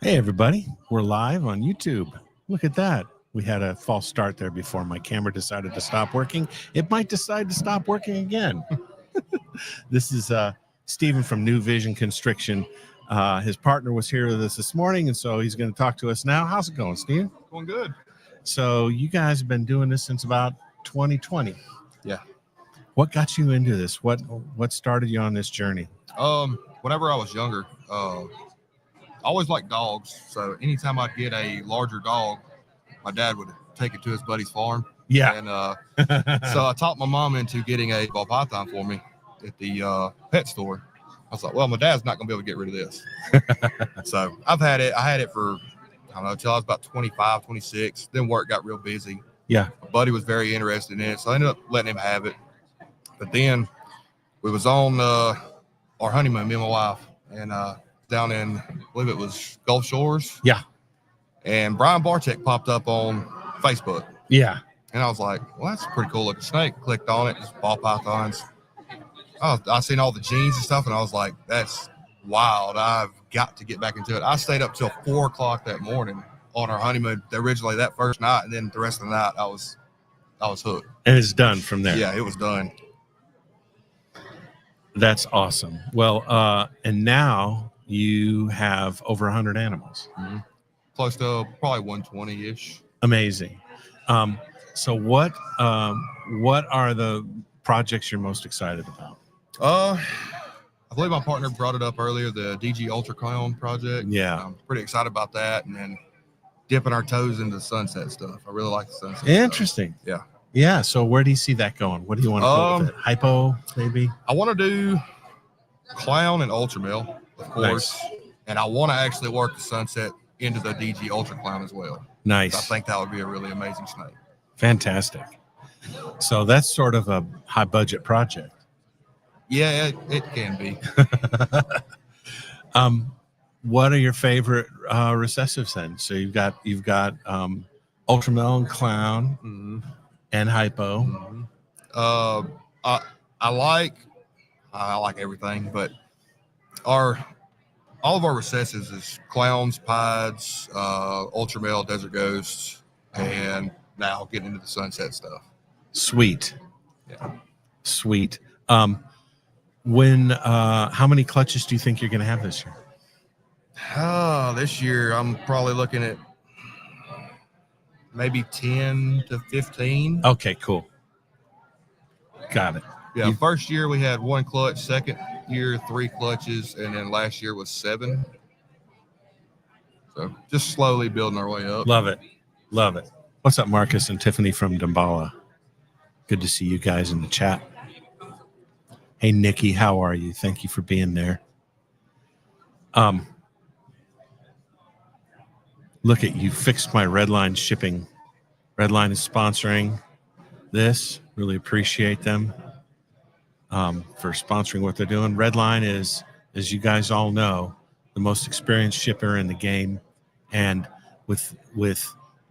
Hey, everybody. We're live on YouTube. Look at that. We had a false start there before my camera decided to stop working. It might decide to stop working again. This is Stephen from New Vision Constriction. His partner was here with us this morning, and so he's going to talk to us now. How's it going, Steve? Going good. So you guys have been doing this since about 2020. Yeah. What got you into this? What started you on this journey? Whenever I was younger, I always liked dogs. So anytime I'd get a larger dog, my dad would take it to his buddy's farm. Yeah. And so I talked my mom into getting a ball python for me at the pet store. I was like, well, my dad's not going to be able to get rid of this. So I've had it. I had it for, I don't know, until I was about 25, 26. Then work got real busy. Yeah. My buddy was very interested in it. So I ended up letting him have it. But then we was on our honeymoon, me and my wife, and down in, I believe it was Gulf Shores. Yeah. And Brian Bartek popped up on Facebook. Yeah. And I was like, well, that's a pretty cool looking snake. Clicked on it, just ball pythons. I seen all the genes and stuff, and I was like, that's wild. I've got to get back into it. I stayed up till 4 o'clock that morning on our honeymoon, originally that first night, and then the rest of the night I was hooked. And it's done from there. Yeah, it was done. That's awesome. Well, and now you have over 100 animals. Mm-hmm. Close to probably 120-ish. Amazing. So what are the projects you're most excited about? I believe my partner brought it up earlier, the DG Ultra Clown project. Yeah. I'm pretty excited about that. And then dipping our toes into the sunset stuff. I really like the sunset Interesting. stuff. Yeah. Yeah. So where do you see that going? What do you want to go with it? Hypo, maybe? I want to do clown and ultra male, of course. Nice. And I want to actually work the sunset into the DG Ultra Clown as well. Nice. I think that would be a really amazing snake. Fantastic. So that's sort of a high budget project. Yeah, it can be. What are your favorite recessives then? So you've got ultramel and clown, mm-hmm. and hypo. Mm-hmm. I like everything, but all of our recessives is clowns, pieds, ultramel, desert ghosts, and now getting into the sunset stuff. Sweet. Yeah. Sweet. How many clutches do you think you're going to have this year? This year I'm probably looking at maybe 10 to 15. Okay, cool. Got it. Yeah, first year we had 1 clutch, second year 3 clutches, and then last year was 7. So just slowly building our way up. Love it. Love it. What's up, Marcus and Tiffany from Damballa? Good to see you guys in the chat. Hey, Nikki, how are you? Thank you for being there. Look at you, fixed my Redline shipping. Redline is sponsoring this. Really appreciate them for sponsoring what they're doing. Redline is, as you guys all know, the most experienced shipper in the game, and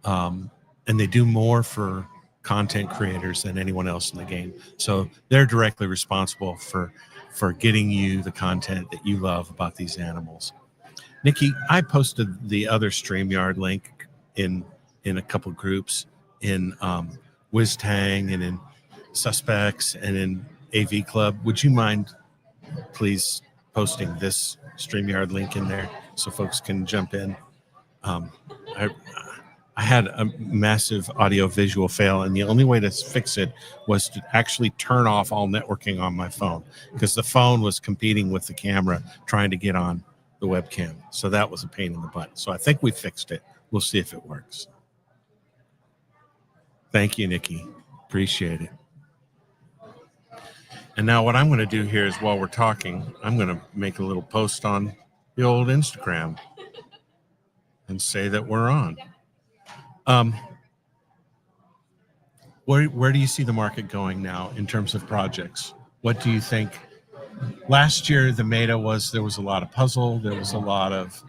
and they do more for content creators than anyone else in the game. So they're directly responsible for getting you the content that you love about these animals. Nikki, I posted the other StreamYard link in a couple groups in WizTang and in Suspects and in AV Club. Would you mind please posting this StreamYard link in there so folks can jump in? I had a massive audio-visual fail, and the only way to fix it was to actually turn off all networking on my phone because the phone was competing with the camera trying to get on the webcam. So that was a pain in the butt. So I think we fixed it. We'll see if it works. Thank you, Nikki. Appreciate it. And now what I'm going to do here is while we're talking, I'm going to make a little post on the old Instagram and say that we're on. Where do you see the market going now in terms of projects? What do you think? Last year, the meta was there was a lot of puzzle. There was a lot of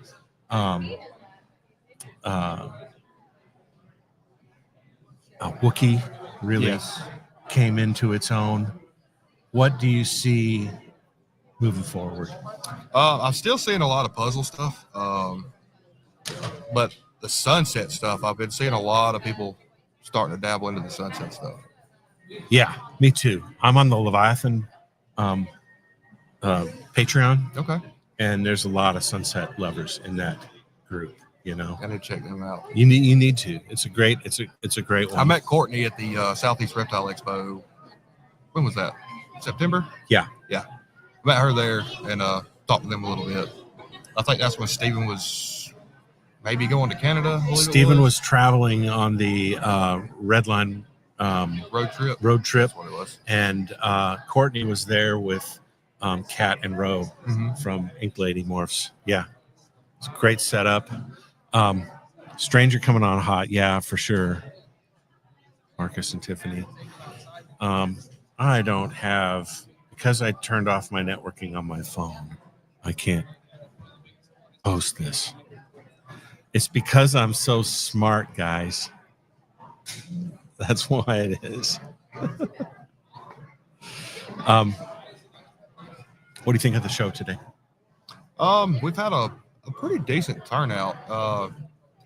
Wookiee really came into its own. What do you see moving forward? I'm still seeing a lot of puzzle stuff, but the sunset stuff, I've been seeing a lot of people starting to dabble into the sunset stuff. Yeah, me too. I'm on the Leviathan Patreon, Okay, and there's a lot of sunset lovers in that group. You know, I need to check them out. you need to. It's a great one. I met Courtney at the Southeast Reptile Expo. When was that? September? Yeah. Met her there and talked to them a little bit. I think that's when Steven was maybe going to Canada. Steven was traveling on the Red Line road trip. That's what it was. And Courtney was there with Kat and Ro from Ink Lady Morphs. Yeah, it's a great setup. Stranger coming on hot, yeah, for sure. Marcus and Tiffany. I don't have, because I turned off my networking on my phone, I can't post this. It's because I'm so smart, guys. That's why it is. What do you think of the show today? We've had a pretty decent turnout.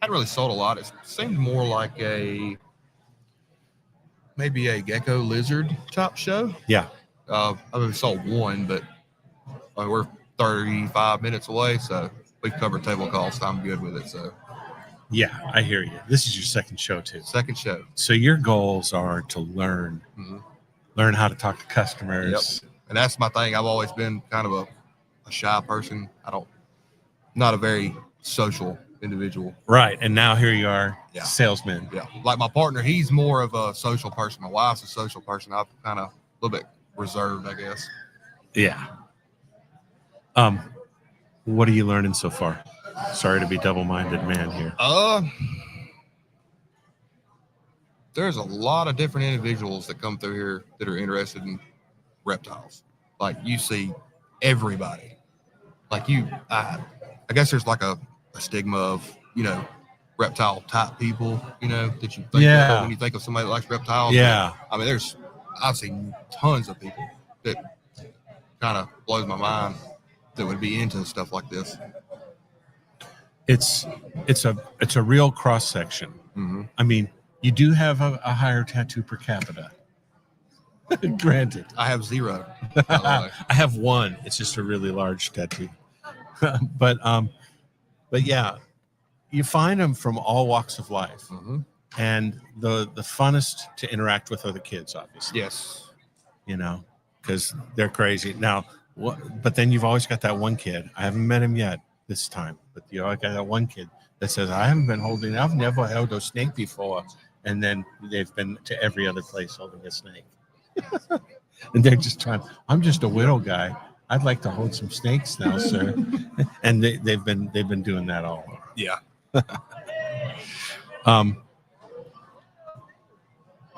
Hadn't really sold a lot. It seemed more like maybe a gecko lizard type show. Yeah. I mean, we sold one, but we're 35 minutes away, so we've covered table calls, so I'm good with it. So yeah, I hear you. This is your second show too. Second show. So your goals are to learn how to talk to customers. Yep. And that's my thing. I've always been kind of a shy person. Not a very social individual. Right. And now here you are, Yeah. salesman. Yeah. Like my partner, he's more of a social person. My wife's a social person. I'm kind of a little bit reserved, I guess. Yeah. What are you learning so far? Sorry to be double-minded man here. There's a lot of different individuals that come through here that are interested in reptiles. Like you see everybody. Like I guess there's like a stigma of, reptile type people, that you think of when you think of somebody that likes reptiles. Yeah. I mean, I've seen tons of people that kind of blows my mind that would be into stuff like this. It's a real cross section. Mm-hmm. I mean, you do have a higher tattoo per capita. Granted. I have 0. I have 1. It's just a really large tattoo. but yeah, you find them from all walks of life. Mm-hmm. And the funnest to interact with are the kids, obviously. Yes. Because they're crazy. Now, but then you've always got that one kid. I haven't met him yet this time, but you always got that one kid that says, I've never held a snake before. And then they've been to every other place holding a snake. And they're just I'm just a widow guy. I'd like to hold some snakes now, sir. And they've been doing that all over. Yeah.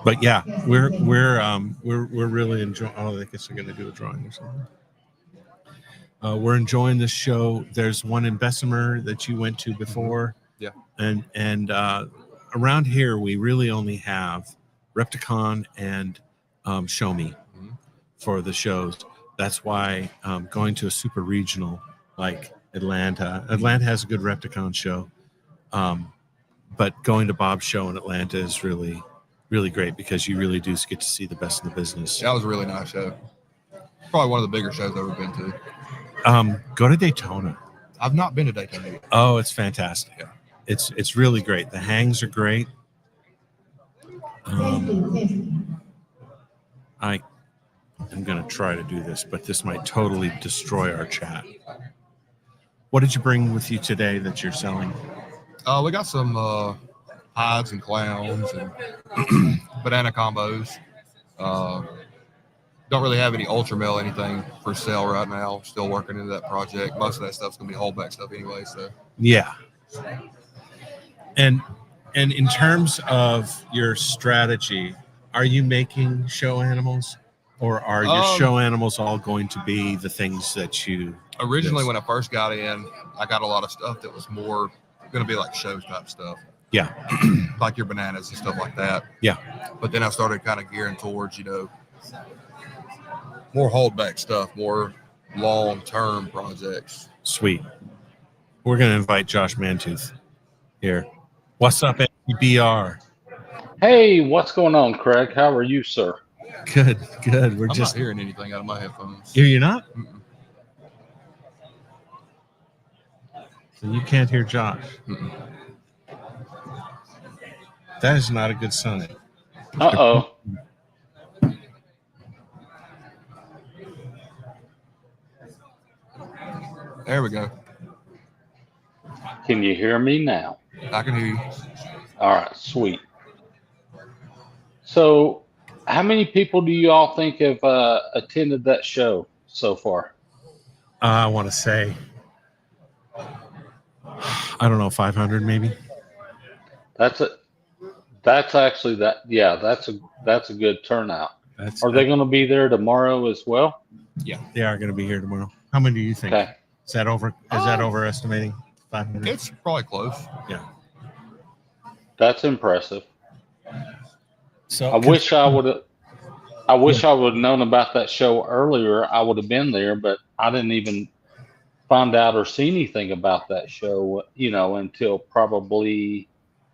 But yeah, we're really enjoying. Oh, I guess we're going to do a drawing or something. We're enjoying this show. There's one in Bessemer that you went to before. Yeah. And around here, we really only have Repticon and Show Me for the shows. That's why going to a super regional like Atlanta has a good Repticon show. But going to Bob's show in Atlanta is really, really great because you really do get to see the best in the business. That was a really nice show. Probably one of the bigger shows I've ever been to. Go to Daytona. I've not been to Daytona yet. Oh, it's fantastic. Yeah. It's really great. The hangs are great. I am going to try to do this, but this might totally destroy our chat. What did you bring with you today that you're selling? We got some hides and clowns and banana combos. Don't really have any ultra anything for sale right now. Still working into that project. Most of that stuff's going to be holdback stuff anyway. So yeah. And in terms of your strategy, are you making show animals, or are your show animals all going to be the things that you? Originally, when I first got in, I got a lot of stuff that was more going to be like show type stuff. Yeah. Like your bananas and stuff like that. Yeah. But then I started kind of gearing towards, more holdback stuff, more long-term projects. Sweet. We're going to invite Josh Mantooth here. What's up, NBR? Hey, what's going on, Craig? How are you, sir? Good. We're I'm just not hearing anything out of my headphones. You're not? Mm-mm. So you can't hear Josh. Mm-mm. That is not a good sign. Uh-oh. There we go. Can you hear me now? I can hear you. All right, sweet. So, how many people do you all think have attended that show so far? I want to say, I don't know, 500 maybe. That's actually that. Yeah, that's a good turnout. Are they going to be there tomorrow as well? Yeah, they are going to be here tomorrow. How many do you think? Okay. Is that overestimating 500? it's probably close. Yeah. That's impressive. So I wish I would have known about that show earlier. I would have been there, but I didn't even find out or see anything about that show, until probably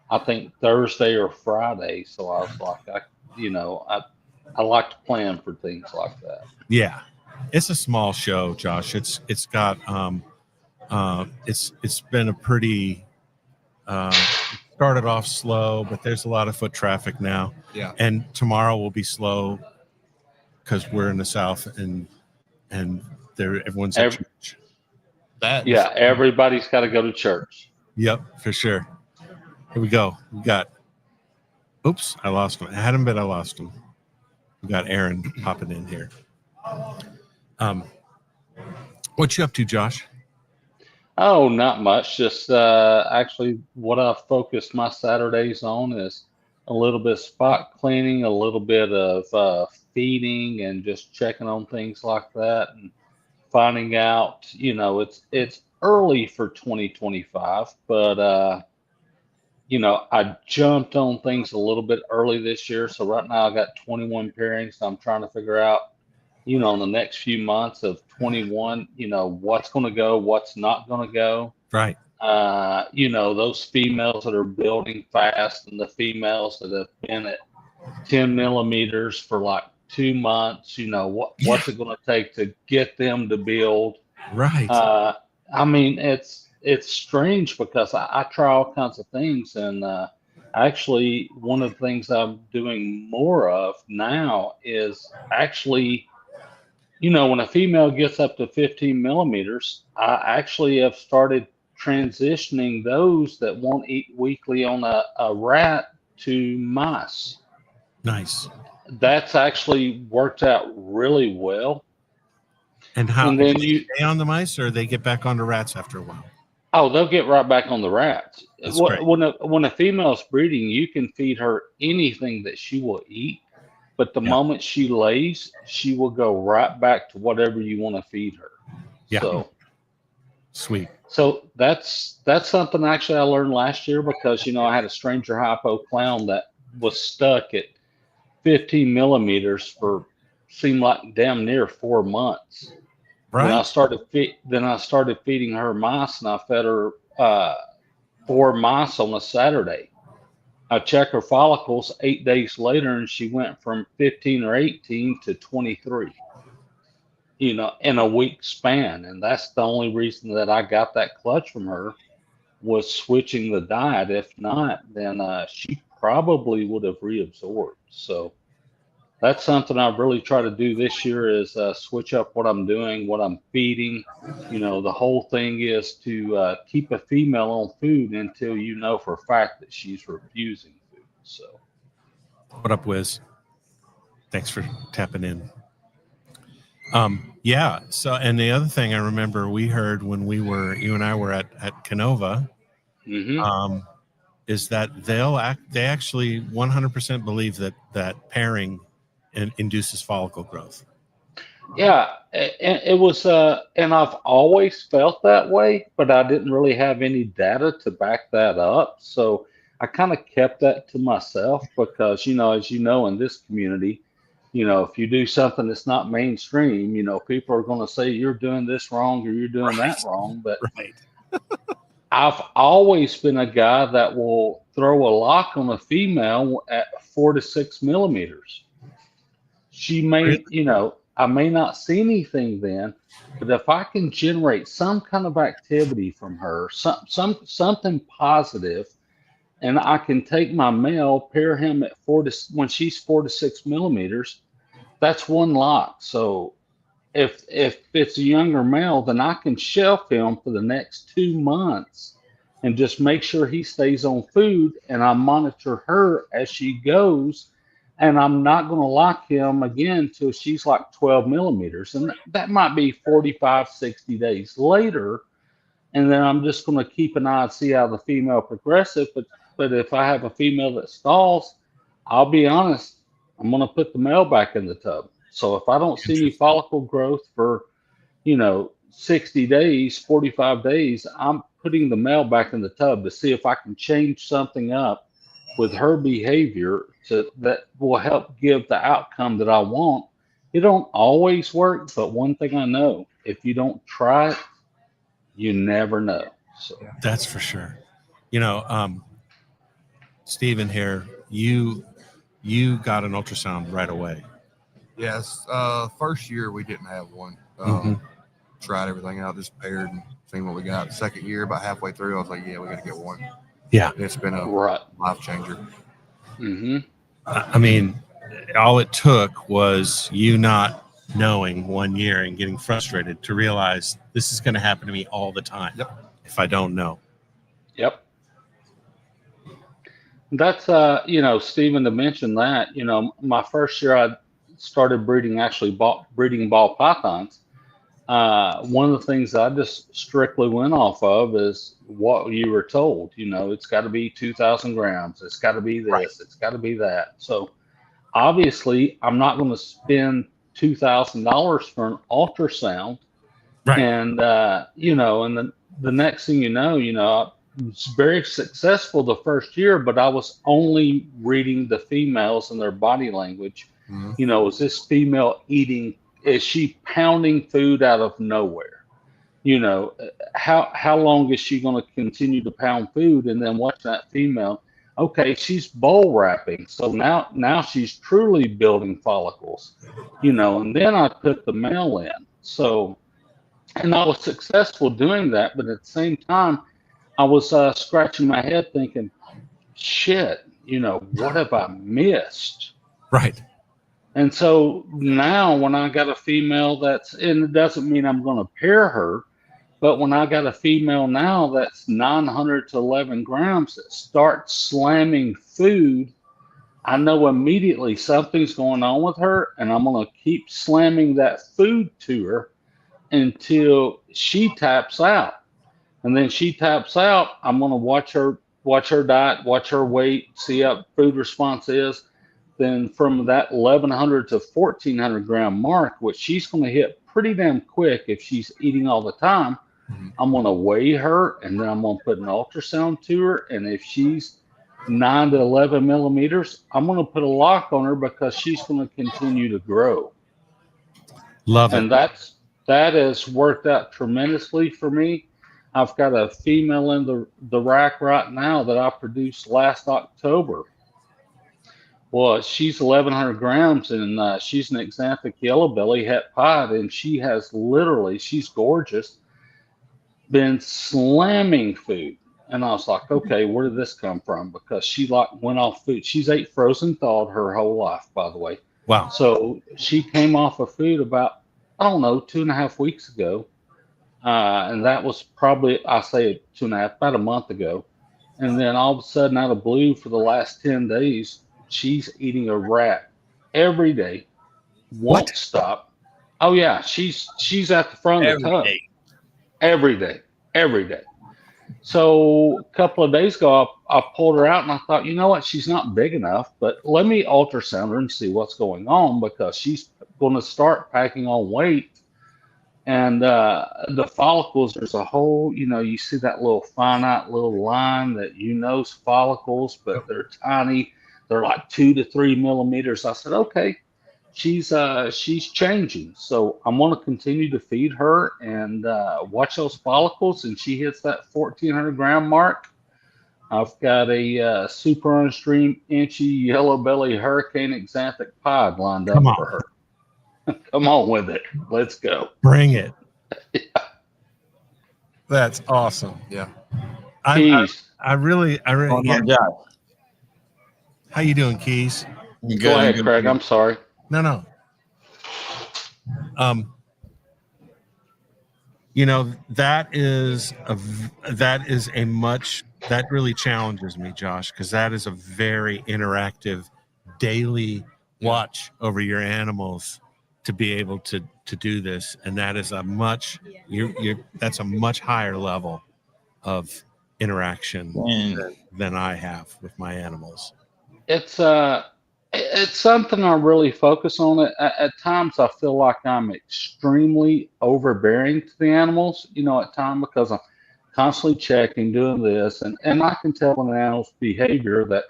I think Thursday or Friday. So I was like, I like to plan for things like that. Yeah, it's a small show, Josh. It's got it's been a pretty started off slow, but there's a lot of foot traffic now. Yeah, and tomorrow will be slow because we're in the South and everyone's at church. Everybody's got to go to church. Yep, for sure. Here we go. We got. Oops, I lost him. I had him, but I lost him. We got Aaron popping in here. What you up to, Josh? Oh, not much. Just actually, what I've focused my Saturdays on is a little bit of spot cleaning, a little bit of feeding, and just checking on things like that, and finding out. It's early for 2025, but I jumped on things a little bit early this year. So right now I got 21 pairings. I'm trying to figure out, in the next few months of 21, what's going to go, what's not going to go. Right. Those females that are building fast and the females that have been at 10 millimeters for like 2 months, what's it going to take to get them to build? Right. I mean, it's strange because I try all kinds of things, and actually one of the things I'm doing more of now is actually, when a female gets up to 15 millimeters, I actually have started transitioning those that won't eat weekly on a rat to mice. Nice. That's actually worked out really well. And how? And then do you stay on the mice, or they get back onto rats after a while? Oh, they'll get right back on the rats. That's great. When a female's breeding, you can feed her anything that she will eat, but the moment she lays, she will go right back to whatever you want to feed her. Yeah. So sweet. So that's something actually I learned last year because I had a stranger hypo clown that was stuck at 15 millimeters for seemed like damn near 4 months. Right. Then I started feeding her mice, and I fed her 4 mice on a Saturday. I checked her follicles 8 days later, and she went from 15 or 18 to 23. In a week span, and that's the only reason that I got that clutch from her was switching the diet. If not, then she probably would have reabsorbed. So that's something I've really tried to do this year is switch up what I'm doing, what I'm feeding. The whole thing is to keep a female on food until you know for a fact that she's refusing food. So, what up, Wiz? Thanks for tapping in. Yeah. So, and the other thing I remember we heard when you and I were at Canova, is that they actually 100% believe that pairing induces follicle growth. Yeah, it was, and I've always felt that way, but I didn't really have any data to back that up. So I kind of kept that to myself because, as you know, in this community, If you do something that's not mainstream, people are going to say you're doing this wrong or you're doing Right. that wrong. But Right. I've always been a guy that will throw a lock on a female at 4 to 6 millimeters. She Really? may, I may not see anything then, but if I can generate some kind of activity from her, something positive, and I can take my male, pair him at when she's 4 to 6 millimeters, that's one lock. So if it's a younger male, then I can shelf him for the next 2 months and just make sure he stays on food, and I monitor her as she goes. And I'm not going to lock him again till she's like 12 millimeters. And that might be 45, 60 days later. And then I'm just going to keep an eye and see how the female progresses. But if I have a female that stalls, I'll be honest, I'm going to put the male back in the tub. So if I don't see any Interesting. follicle growth for 60 days, 45 days, I'm putting the male back in the tub to see if I can change something up with her behavior that will help give the outcome that I want. It don't always work, but one thing I know, if you don't try it, you never know. So That's for sure. You know, Stephen here, you got an ultrasound right away. Yes. First year we didn't have one. Mhm. Tried everything out, just paired and seen what we got. Second year, about halfway through, I was like, yeah, we got to get one. Yeah. It's been a right. life changer. hmm I mean, all it took was you not knowing 1 year and getting frustrated to realize this is going to happen to me all the time. Yep. If I don't know. Yep. That's Stephen, to mention that, my first year I started breeding ball pythons. One of the things I just strictly went off of is what you were told. It's got to be 2,000 grams. It's got to be Right. this. It's got to be that. So obviously, I'm not going to spend $2,000 for an ultrasound. Right. And and the next thing I was very successful the first year, but I was only reading the females and their body language. Mm-hmm. Is this female eating? Is she pounding food out of nowhere? How long is she going to continue to pound food? And then watch that female. Okay, she's bowl wrapping, so now she's truly building follicles. And then I put the male in. So, and I was successful doing that, but at the same time, I was scratching my head thinking, shit, what have I missed? Right. And so now when I got a female and it doesn't mean I'm going to pair her, but when I got a female now that's 900 to 11 grams that starts slamming food, I know immediately something's going on with her, and I'm going to keep slamming that food to her until she taps out. And then she taps out, I'm going to watch her diet, watch her weight, see how food response is. Then from that 1,100 to 1,400 gram mark, which she's going to hit pretty damn quick if she's eating all the time, Mm-hmm. I'm going to weigh her, and then I'm going to put an ultrasound to her. And if she's 9 to 11 millimeters, I'm going to put a lock on her because she's going to continue to grow. Love it. And that has worked out tremendously for me. I've got a female in the rack right now that I produced last October. Well, she's 1,100 grams, and she's an Xanthic yellow belly het pied, and she's gorgeous, been slamming food. And I was like, okay, where did this come from? Because she went off food. She's ate frozen thawed her whole life, by the way. Wow. So she came off of food about, I don't know, 2.5 weeks ago. And that was probably, I say 2.5, about a month ago. And then all of a sudden, out of blue, for the last 10 days, she's eating a rat every day, won't What? stop. Oh yeah, she's at the front of the tub every day. So a couple of days ago, I pulled her out and I thought, you know what, she's not big enough, but let me ultrasound her and see what's going on, because she's going to start packing on weight. And the follicles, there's a whole, you see that little finite little line that follicles, but they're tiny. They're like 2 to 3 millimeters. I said, okay, she's changing. So I'm going to continue to feed her and watch those follicles. And she hits that 1,400 gram mark. I've got a super unstreamed inchy yellow belly hurricane exanthic pod lined up Come on. for her. Come on with it. Let's go. Bring it. That's awesome. Yeah. Keys. I really, Going yeah. on, Josh. How you doing, Keys? I'm Go ahead, good. Craig. I'm sorry. No. You know, that really challenges me, Josh, because that is a very interactive daily watch over your animals to be able to do this, and that is a much that's a much higher level of interaction than I have with my animals. It's something I really focus on. At times, I feel like I'm extremely overbearing to the animals. At times because I'm constantly checking, doing this, and I can tell an animal's behavior that,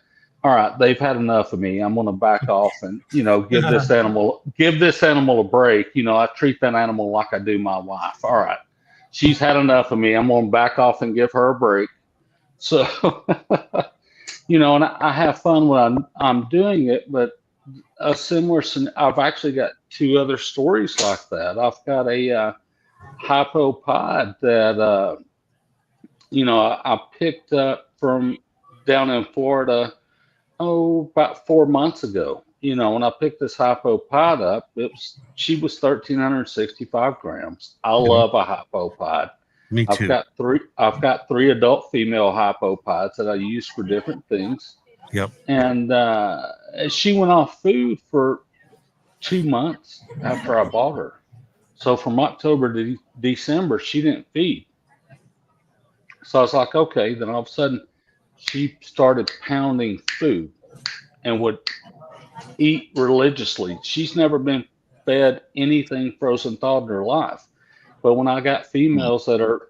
all right, they've had enough of me. I'm going to back off and give this animal a break. I treat that animal like I do my wife. All right, she's had enough of me. I'm going to back off and give her a break. So. And I have fun when I'm doing it, but I've actually got two other stories like that. I've got a hypopod that, I picked up from down in Florida, about 4 months ago. When I picked this hypopod up, she was 1,365 grams. I love a hypopod. Me too. I've got three adult female hypopods that I use for different things. Yep. And she went off food for 2 months after I bought her. So from October to December, she didn't feed. So I was like, okay. Then all of a sudden, she started pounding food and would eat religiously. She's never been fed anything frozen thawed in her life. But when I got females that are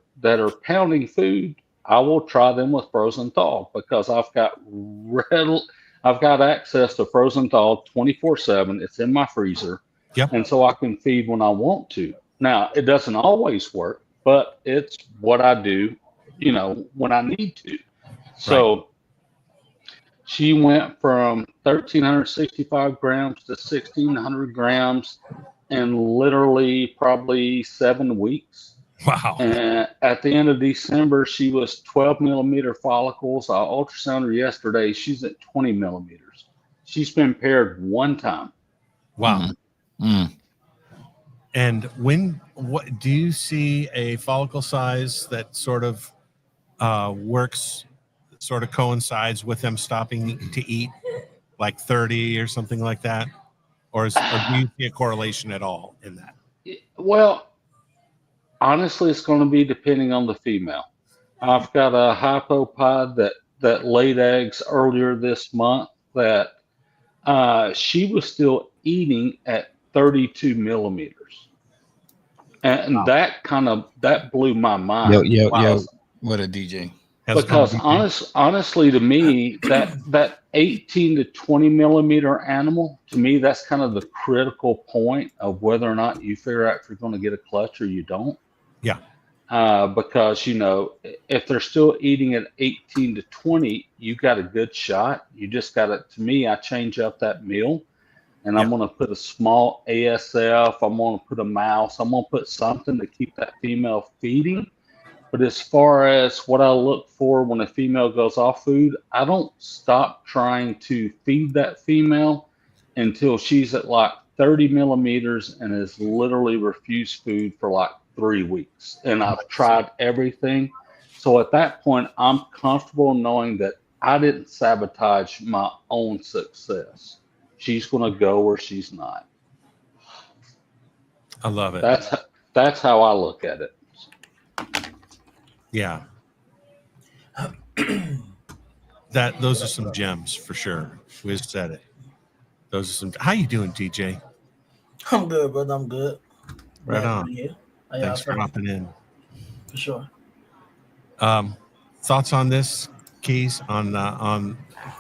pounding food, I will try them with frozen thaw because I've got access to frozen thaw 24/7. It's in my freezer, and so I can feed when I want to. Now it doesn't always work, but it's what I do, when I need to. So she went from 1,365 grams to 1,600 grams. In literally probably 7 weeks. Wow. And at the end of December, she was 12 millimeter follicles. I ultrasounded her yesterday. She's at 20 millimeters. She's been paired one time. Wow. And what do you see a follicle size that sort of coincides with them stopping to eat, like 30 or something like that? Or do you see a correlation at all in that? Well, honestly, it's going to be depending on the female. I've got a hypopod that laid eggs earlier this month that she was still eating at 32 millimeters. And wow. that blew my mind. Yo, what a DJ. Because honestly, to me, that 18 to 20 millimeter animal, to me, that's kind of the critical point of whether or not you figure out if you're going to get a clutch or you don't. Yeah. Because, if they're still eating at 18 to 20, you got a good shot. You just got to me, I change up that meal and I'm going to put a small ASF. I'm going to put a mouse. I'm going to put something to keep that female feeding. But as far as what I look for when a female goes off food, I don't stop trying to feed that female until she's at like 30 millimeters and has literally refused food for like 3 weeks. And I've tried everything. So at that point, I'm comfortable knowing that I didn't sabotage my own success. She's going to go where she's not. I love it. That's how I look at it. Yeah. Those are some gems for sure. We just said it. Those are some. How you doing, DJ? I'm good, brother. I'm good. Right on. Thanks for hopping in. For sure. Thoughts on this, Keys, on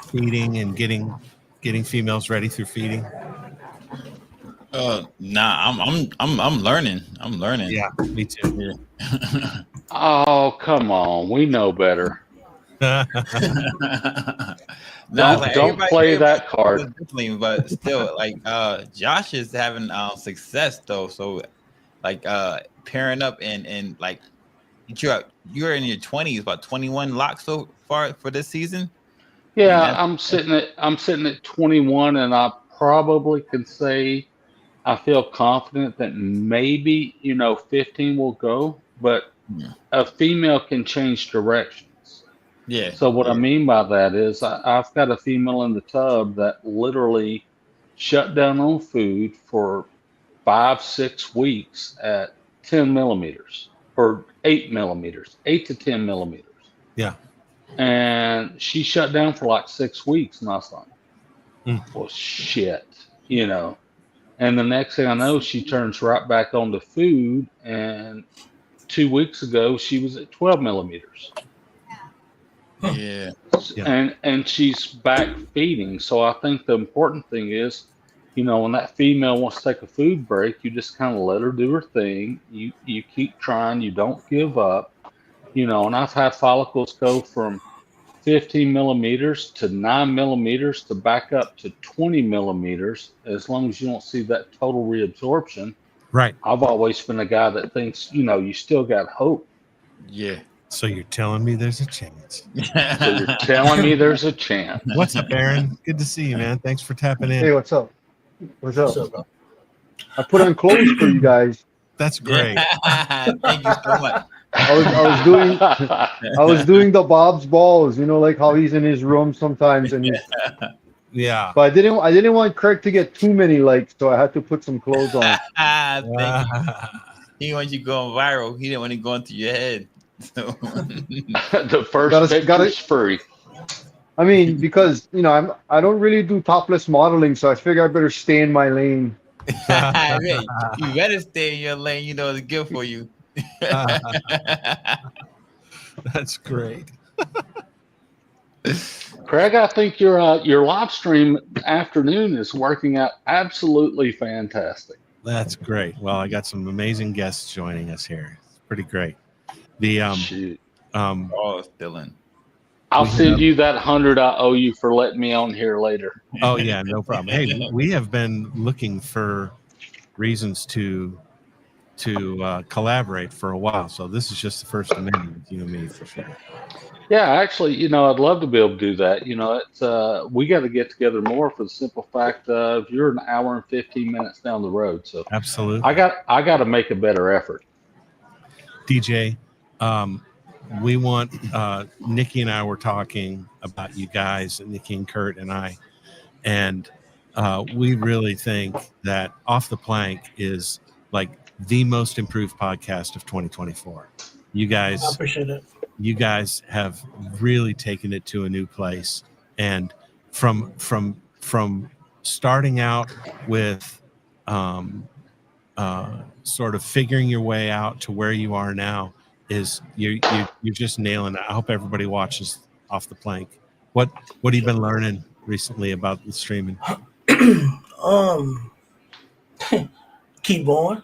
feeding and getting females ready through feeding? Nah, I'm learning. I'm learning. Yeah, me too. Yeah. Oh, come on. We know better. No, Don't like don't everybody, play everybody that card. feels differently, but still, like Josh is having success though. So like pairing up and like you're in your 20s, about 21 locks so far for this season. I mean Yeah, that. I'm sitting at 21, and I probably can say I feel confident that maybe 15 will go, but Yeah, a female can change directions. yeah, So what I yeah. mean by that is I've got a female in the tub that literally shut down on food for 5, 6 weeks at 10 millimeters or 8 millimeters, 8 to 10 millimeters. Yeah. And she shut down for like 6 weeks. And I was like, Mm. well, shit. And the next thing I know, she turns right back on the food. And 2 weeks ago, she was at 12 millimeters. Yeah. Yeah. And she's back feeding. So I think the important thing is, when that female wants to take a food break, you just kind of let her do her thing. You keep trying, you don't give up. And I've had follicles go from 15 millimeters to 9 millimeters to back up to 20 millimeters. As long as you don't see that total reabsorption, Right. I've always been a guy that thinks, you still got hope. Yeah. So you're telling me there's a chance. So you're telling me there's a chance. What's up, Aaron? Good to see you, man. Thanks for tapping in. Hey, what's up? What's up? What's up, bro? I put on clothes for you guys. That's great. Yeah. Thank you so much. I was doing the Bob's balls, like how he's in his room sometimes, and Yeah. but I didn't want Craig to get too many likes, so I had to put some clothes on. Thank you. He wants you going viral. He didn't want it going through your head. So. The first Gotta- picture's free. I mean, because I don't really do topless modeling, so I figure I better stay in my lane. Hey, you better stay in your lane. It's good for you. That's great. Craig, I think your live stream afternoon is working out absolutely fantastic. That's great. Well, I got some amazing guests joining us here. It's pretty great. The Shoot. Oh, Dylan. I'll we send have- you that 100 I owe you for letting me on here later. Oh yeah, no problem. Hey, we have been looking for reasons to collaborate for a while, so this is just the first of many with you and me for sure. Yeah, actually, I'd love to be able to do that. It's we got to get together more for the simple fact of you're an hour and 15 minutes down the road. So Absolutely. I got to make a better effort. DJ, we want Nikki and I were talking about you guys, Nikki and Kurt and I, and we really think that Off the Plank is like the most improved podcast of 2024. You I guys, appreciate it. you guys have really taken it to a new place, and from starting out with sort of figuring your way out to where you are now is you're just nailing it. I hope everybody watches Off the Plank. What have you been learning recently about the streaming? Keep going.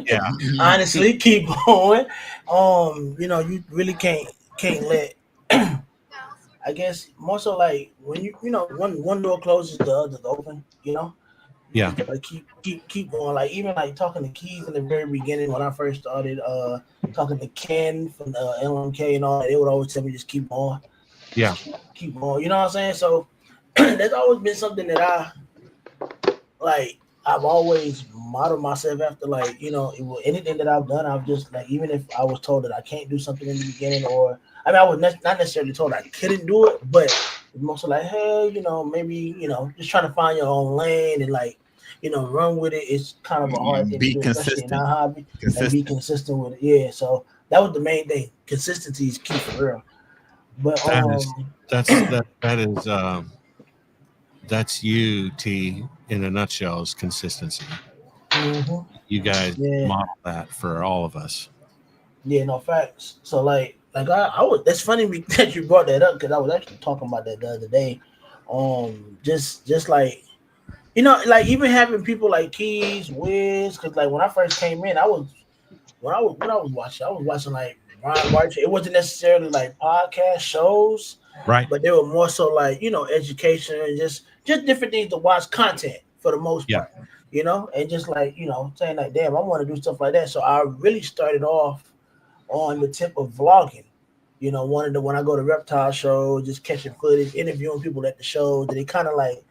Yeah. Honestly, keep going. You really can't let. I guess more so like when one door closes, the other's open. Yeah. Like keep going. Like even like talking to Keith in the very beginning when I first started talking to Ken from the LMK and all that, they would always tell me just keep going. Yeah. Keep going. You know what I'm saying? So that's always been something that I've always modeled myself after. Like, anything that I've done, I've just like, even if I was told that I can't do something in the beginning, or I was not necessarily told I couldn't do it, but it's mostly like, hey, maybe, just trying to find your own lane and like, run with it. It's kind of a hard thing Be to do, especially in consistent. our hobby. And be Consistent. consistent with it. Yeah. So that was the main thing. Consistency is key for real. But that's you, T, in a nutshell, is consistency. mhm. You guys Yeah. model that for all of us. Yeah, no facts. So I was. That's funny that you brought that up because I was actually talking about that the other day. Just like, You know, like even having people like Keys, Wiz, because like when I first came in, I was watching like Ron White. It wasn't necessarily like podcast shows, Right. but they were more so like, you know, education and just different things to watch, content for the most Yeah. part, you know, and just like, you know, saying like, damn, I want to do stuff like that. So I really started off on the tip of vlogging. You know, when I go to reptile shows, just catching footage, interviewing people at the shows, and it kind of like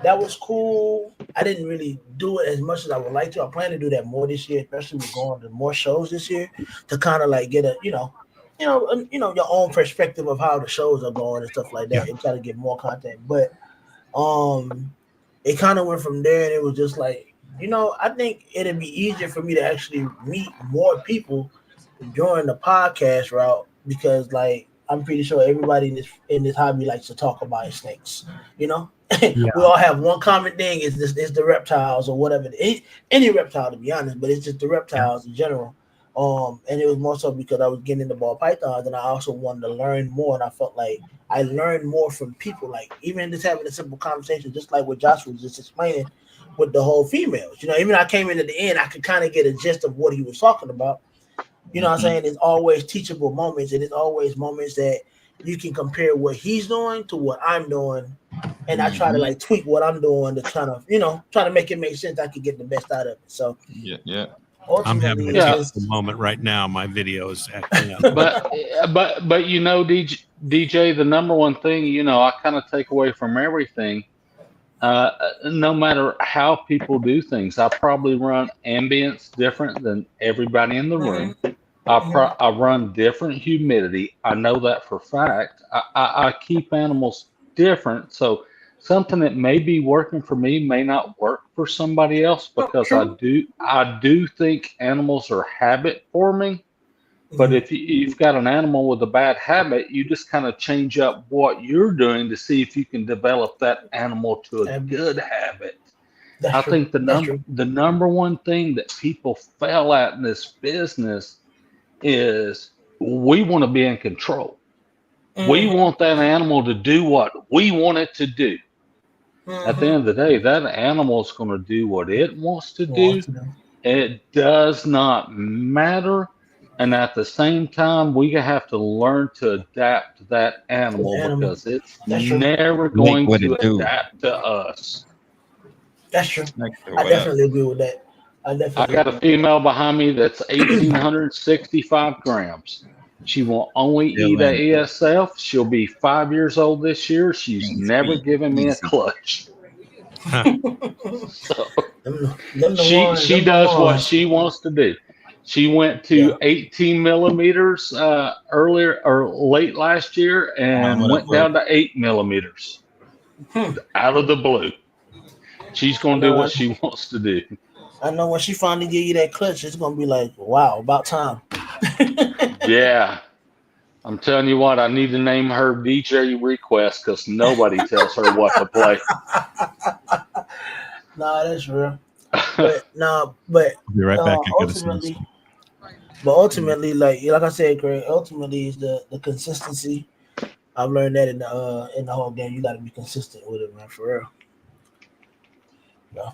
that was cool. I didn't really do it as much as I would like to. I plan to do that more this year, especially with going to more shows this year, to kind of like get a your own perspective of how the shows are going and stuff like that, Yeah. and try to get more content. But it kind of went from there, and it was just like, you know, I think it'd be easier for me to actually meet more people during the podcast route, because like I'm pretty sure everybody in this hobby likes to talk about snakes. You know, Yeah. we all have one common thing: is the reptiles or whatever, any reptile, to be honest. But it's just the reptiles in general. And it was more so because I was getting into ball pythons, and I also wanted to learn more, and I felt like I learned more from people, like even just having a simple conversation, just like what Josh was just explaining with the whole females. You know, even I came in at the end, I could kind of get a gist of what he was talking about. You know what I'm saying? It's always teachable moments, and it's always moments that you can compare what he's doing to what I'm doing. And I try to like tweak what I'm doing to kind of, you know, try to make it make sense. I can get the best out of it. So Yeah. I'm having ultimately, a it's teachable moment right now. My video is acting up. But you know, DJ, the number one thing, you know, I kind of take away from everything. No matter how people do things, I probably run ambience different than everybody in the room. I run different humidity. I know that for fact. I keep animals different. So something that may be working for me may not work for somebody else, because I do think animals are habit forming. But if you've got an animal with a bad habit, you just kind of change up what you're doing to see if you can develop that animal to a good habit. I think the number one thing that people fail at in this business is we want to be in control. We want that animal to do what we want it to do. At the end of the day, that animal is going to do what it wants to do. It does not matter. And at the same time, we have to learn to adapt to that animal, because it's never going to adapt to us. That's true. I definitely agree with that. I got a female behind me that's 1,865 grams. She will only eat a ESF. She'll be 5 years old this year. She's never given me a clutch. So she does what she wants to do. She went to 18 millimeters earlier or late last year, and went down to 8 millimeters out of the blue. She's going to do what she wants to do. I know when she finally give you that clutch, it's going to be like, wow, about time. Yeah. I'm telling you what, I need to name her DJ Request, because nobody tells her what to play. Nah, that's real. But I'll be right back. Ultimately, like I said, Greg, ultimately is the consistency. I've learned that in the whole game. You got to be consistent with it, man, for real. Yeah.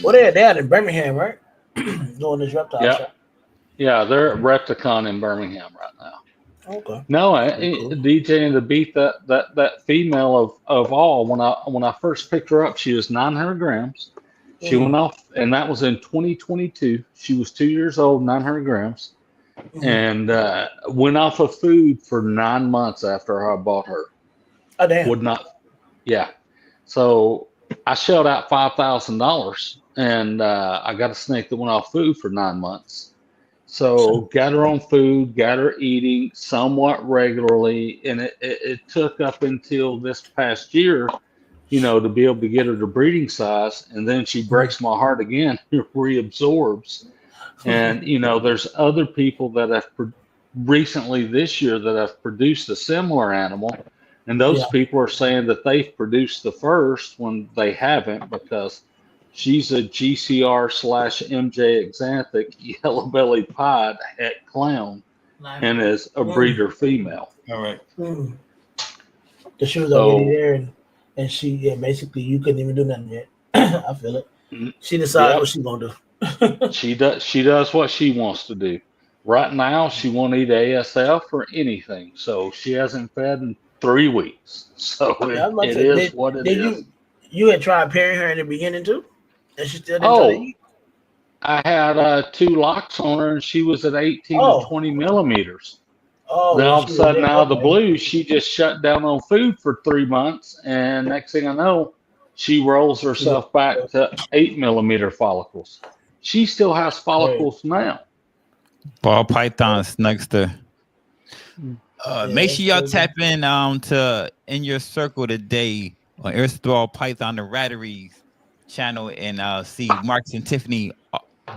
Well, they're out in Birmingham, right? Doing this reptile show. Yeah, they're at Repticon in Birmingham right now. Okay. No, DJing to beat that female of all. When I first picked her up, she was 900 grams. She went off, and that was in 2022. She was 2 years old, 900 grams, and went off of food for 9 months after I bought her. Oh, damn. Would not. Yeah. So I shelled out $5,000, and I got a snake that went off food for 9 months. So got her on food, got her eating somewhat regularly, and it took up until this past year, you know, to be able to get her to breeding size, and then she breaks my heart again, reabsorbs. And, you know, there's other people that have recently this year that have produced a similar animal, and those people are saying that they've produced the first when they haven't, because she's a GCR/MJ Exanthic yellow belly pied het clown, and is a breeder female. All right. She was already there, and and basically you couldn't even do nothing yet. I feel it. She decides Yep. what she gonna do. She does what she wants to do. Right now, she won't eat ASF or anything, so she hasn't fed in 3 weeks. So Yeah, I was about it to say, is what it did is. you had tried pairing her in the beginning too, and she still didn't try to Oh, eat? I had 2 locks on her, and she was at 18 to Oh, 20 millimeters. Then when all of a she was sudden, there, out of the okay. blue, she just shut down on food for 3 months, and next thing I know, she rolls She was herself back to 8 millimeter follicles. She still has great. follicles now. Ball python snugster. Yeah, Make that's sure y'all crazy. tap in to In Your Circle today on Aristotle Python the Ratteries channel and see Marks and Tiffany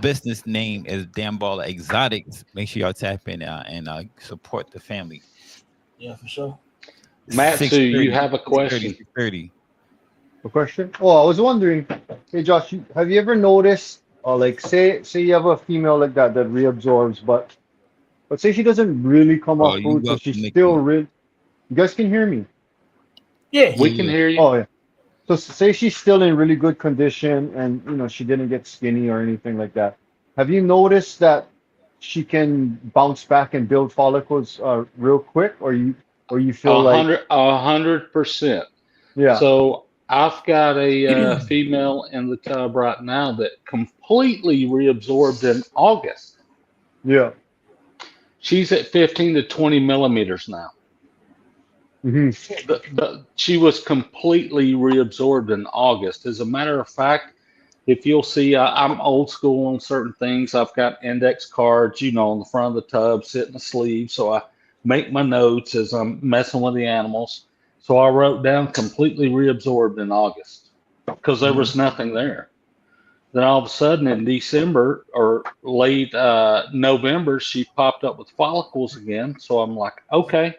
business name is Damn Ball Exotics. Make sure y'all tap in and support the family. Yeah, for sure. Matsu, you 6:30, have a 6:30, question. 6:30. A question? Oh, I was wondering, hey Josh, have you ever noticed, like say you have a female like that reabsorbs, but say she doesn't really come Oh, off you food, so welcome, she's still Nikki. real. You guys can hear me? Yeah, We Yeah, can yeah. hear you. Oh yeah. So say she's still in really good condition, and she didn't get skinny or anything like that. Have you noticed that she can bounce back and build follicles real quick, or you feel like 100%. yeah, So I've got a female in the tub right now that completely reabsorbed in August. yeah, She's at 15 to 20 millimeters now. hmm She was completely reabsorbed in August. As a matter of fact, if you'll see, I'm old school on certain things. I've got index cards, on the front of the tub, sit in the sleeve. So I make my notes as I'm messing with the animals. So I wrote down completely reabsorbed in August because there was nothing there. Then all of a sudden in December or late November, she popped up with follicles again. So I'm like, okay,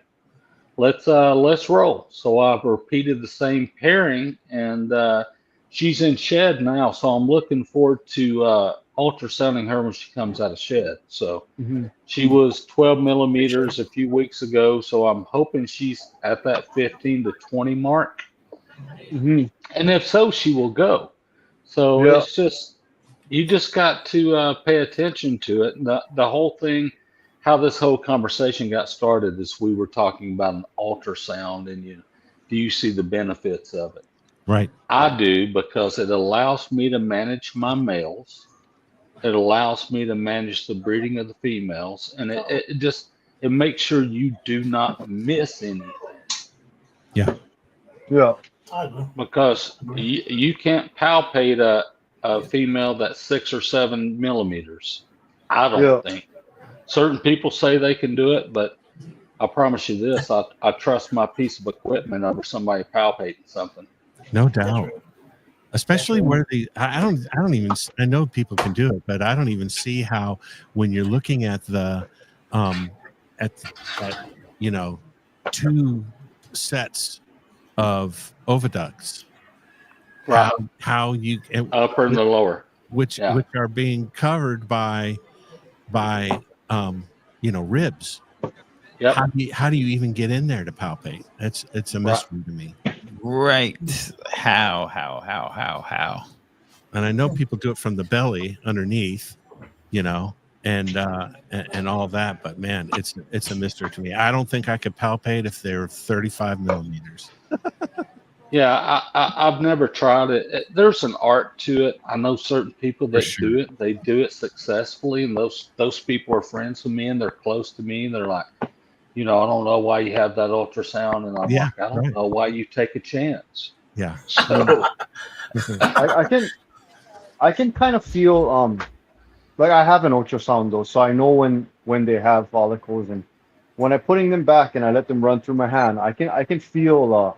let's roll. So I've repeated the same pairing, and she's in shed now. So I'm looking forward to ultrasounding her when she comes out of shed. So hmm she was 12 millimeters a few weeks ago. So I'm hoping she's at that 15 to 20 mark. hmm And if so, she will go. So yeah, it's just, you just got to pay attention to it. The whole thing, how this whole conversation got started is we were talking about an ultrasound and do you see the benefits of it? Right. I do, because it allows me to manage my males. It allows me to manage the breeding of the females, and it makes sure you do not miss anything, Yeah. yeah, I agree. because you can't palpate a female that's 6 or 7 millimeters. I don't yeah. think. Certain people say they can do it, but I promise you this: I trust my piece of equipment over somebody palpating something. No That's doubt. real. That's Especially real. where I don't even, I know people can do it, but I don't even see how, when you're looking at the at you know 2 sets of oviducts, Right, how you upper and the lower. which Yeah, are being covered by ribs. yep, How do you even get in there to palpate? It's a right. mystery to me. Right. How? And I know people do it from the belly underneath, you know, and all that, but man, it's a mystery to me. I don't think I could palpate if they're 35 millimeters. Yeah, I've never tried it. There's an art to it. I know certain people For that sure. do it. They do it successfully, and those people are friends with me, and they're close to me. And they're like, I don't know why you have that ultrasound, and I'm Yeah, like, I don't right. know why you take a chance. Yeah. So, I can kind of feel like I have an ultrasound though, so I know when they have follicles, and when I'm putting them back and I let them run through my hand, I can feel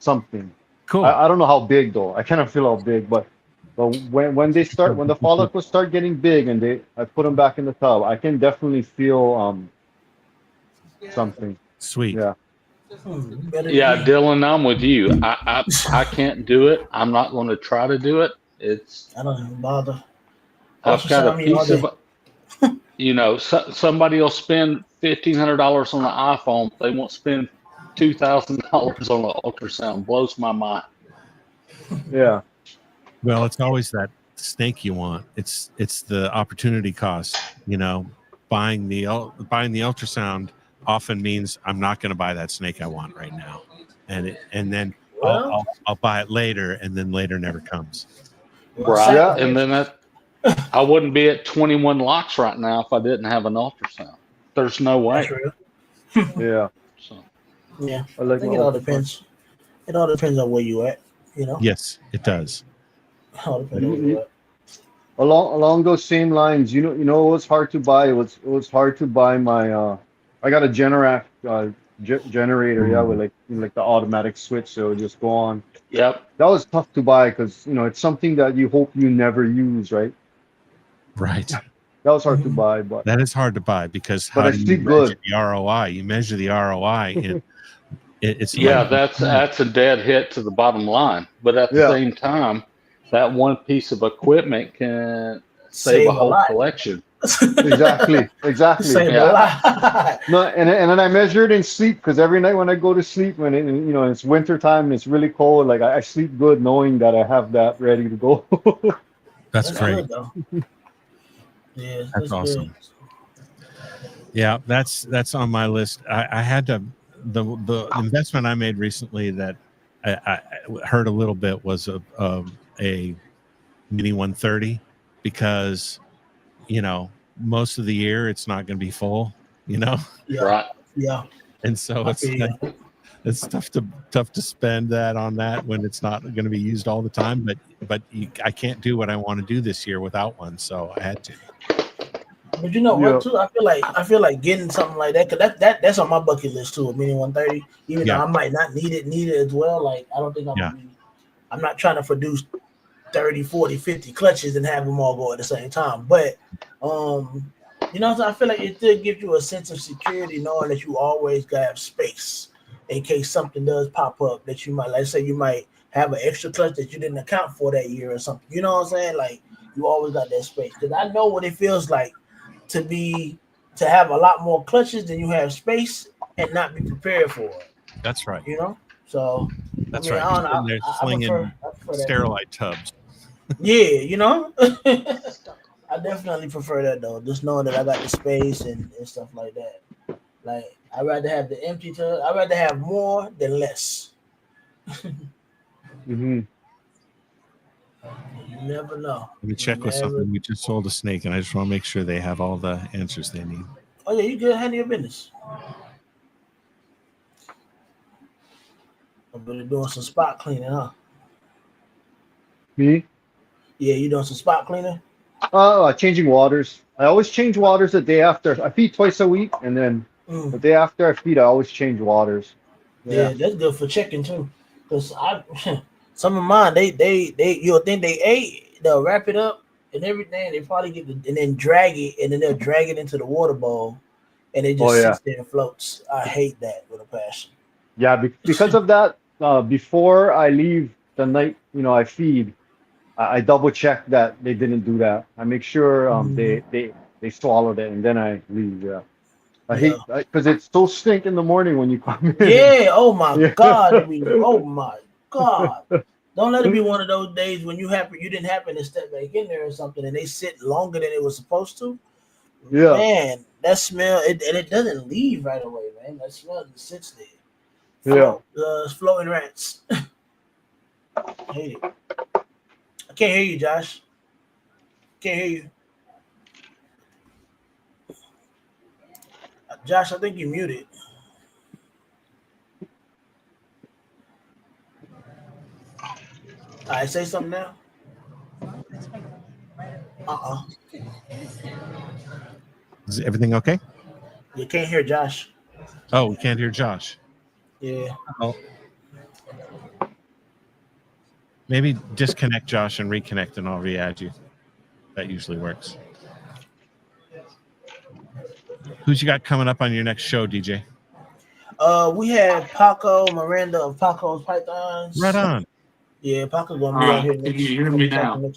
something. Cool. I don't know how big though. I cannot feel how big, but when the follicles start getting big and I put them back in the tub, I can definitely feel something. Sweet. Yeah. Better than yeah, me. Dylan, I'm with you. I can't do it. I'm not going to try to do it. I don't even bother. I've got a Ultrasound me all piece of, day. somebody will spend $1,500 on an iPhone. They won't spend $2,000 on an ultrasound. Blows my mind. Yeah. Well, it's always that snake you want. It's the opportunity cost. Buying the ultrasound often means I'm not going to buy that snake I want right now, and then Well, I'll buy it later, and then later never comes. Right. Yeah. And then I wouldn't be at 21 locks right now if I didn't have an ultrasound. There's no that's way. real. Yeah. So, Yeah, I I like think my it all ultrasound. depends. It all depends on where you at. Yes, it does. It all depends on where you at. Along those same lines, what was hard to buy? It was hard to buy my I got a Generac generator, yeah, with like the automatic switch, so it would just go on. yep. That was tough to buy because it's something that you hope you never use, right? Right. That was hard to buy, but That is hard to buy because But how I do you sleep measure good. the ROI? You measure the ROI, and it's Yeah, like that's a dead hit to the bottom line. But at the yeah, same time, that one piece of equipment can save a Save a whole lot. collection. exactly. Save a Yeah. lot. No, and then I measure it in sleep because every night when I go to sleep, when it's winter time and it's really cold, like I sleep good knowing that I have that ready to go. that's great. Good though. Yeah, That's that's awesome. good. Yeah, that's on my list. I had to the investment I made recently that I heard a little bit was a Mini 130 because most of the year it's not going to be full, Yeah, Right. yeah. and so I it's feel you. it's tough to spend that on that when it's not going to be used all the time. But I can't do what I want to do this year without one, so I had to. But you know Yeah. what too? I feel like getting something like that because that's on my bucket list too. A Mini 130, even Yeah. though I might not need it as well. Like I don't think Yeah. I'm not trying to produce 30, 40, 50 clutches and have them all go at the same time. But so I feel like it still gives you a sense of security knowing that you always gotta have space in case something does pop up that you might, let's say you might have an extra clutch that you didn't account for that year or something. You know what I'm saying? Like you always got that space. Because I know what it feels like to have a lot more clutches than you have space and not be prepared for it. That's right. So That's I mean, right. I You're don't sitting know. there I slinging prefer that. sterilite tubs. Yeah, I definitely prefer that though. Just knowing that I got the space and stuff like that. Like I'd rather have the empty tub. I'd rather have more than less. hmm You never know. Let me check with something. We just sold a snake, and I just want to make sure they have all the answers they need. Oh yeah, you good. Handle your business. I'm really doing some spot cleaning, huh? Me? Yeah, you doing some spot cleaning? Changing waters. I always change waters the day after. I feed twice a week, and then the day after I feed, I always change waters. Yeah, that's good for checking too. Cause some of mine, they you'll think they ate, they'll wrap it up and everything. They probably get and then drag it, and then they'll drag it into the water bowl, and it just sits there and floats. I hate that with a passion. Yeah, because of that. Before I leave the night, I feed. I double check that they didn't do that. I make sure they swallowed it, and then I leave. Yeah. I hate because it's so stink in the morning when you come in. Yeah. Oh my God. Oh my God. Don't let it be one of those days when you didn't happen to step back in there or something, and they sit longer than it was supposed to. Yeah. Man, that smell and it doesn't leave right away, man. That smell just sits there. Floating rats. I hate it. I can't hear you, Josh. Can't hear you. Josh, I think you're muted. All right, say something now. Is everything okay? You can't hear Josh. Oh, we can't hear Josh. Yeah. Oh. Maybe disconnect Josh and reconnect, and I'll re-add you. That usually works. Who's you got coming up on your next show, DJ? We have Paco Miranda of Paco's Pythons. Right on. Yeah, Paco's gonna be out here next. Can you hear me now?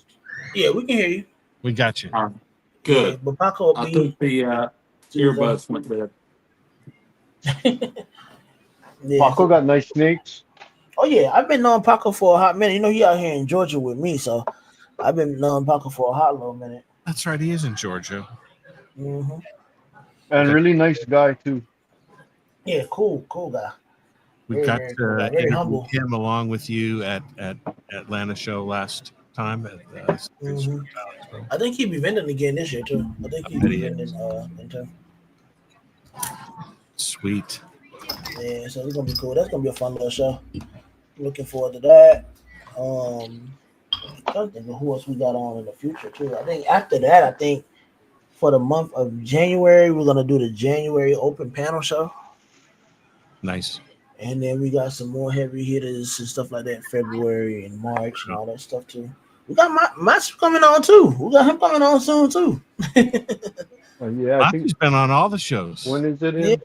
Yeah, we can hear you. We got you. Good. Yeah, but Paco will be. I took the earbuds went bad. Yeah, but Paco will be. Yeah, Paco will be out here next. Yeah, we can hear you. Yeah, we can hear you. Yeah, we can hear you. Yeah, but Paco will be. Yeah, I took the earbuds went bad. Yeah, but Paco will be. Yeah. Paco got nice snakes. Oh yeah, I've been knowing Paco for a hot minute. You know, he out here in Georgia with me, so I've been knowing Paco for a hot little minute. That's right. He is in Georgia. Hmm. And Okay. really nice guy too. Yeah, cool guy. We Very, got very cool to guy. Very interview humble. him along with you at Atlanta show last time at Hmm. I think he'll be vending again this year too. I think he'll bet be he vending is. in turn. Sweet. Yeah, so it's gonna be cool. That's gonna be a fun little show. Looking forward to that. Trying to think of who else we got on in the future too. I think after that, I think for the month of January, we're gonna do the January open panel show. Nice. And then we got some more heavy hitters and stuff like that in February and March and all that stuff too. We got Matt's coming on too. We got him coming on soon too. Yeah, I think Matthew's been on all the shows. when is it Yeah. in?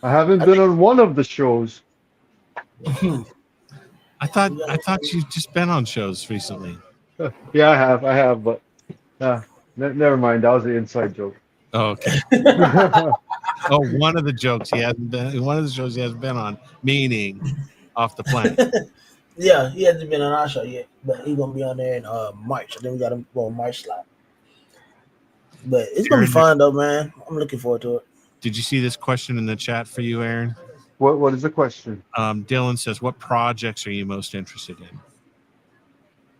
I haven't I been on one of the shows. I thought you've just been on shows recently. Yeah, I have, but never mind. That was an inside joke. Oh, okay. Oh, one of the jokes he hasn't been. One of the shows he hasn't been on, meaning off the planet. Yeah, he hasn't been on our show yet, but he's gonna be on there in March. And then we got him for a March slot. But it's gonna be fun though, man. I'm looking forward to it. Did you see this question in the chat for you, Aaron? What is the question? Dylan says, "What projects are you most interested in?"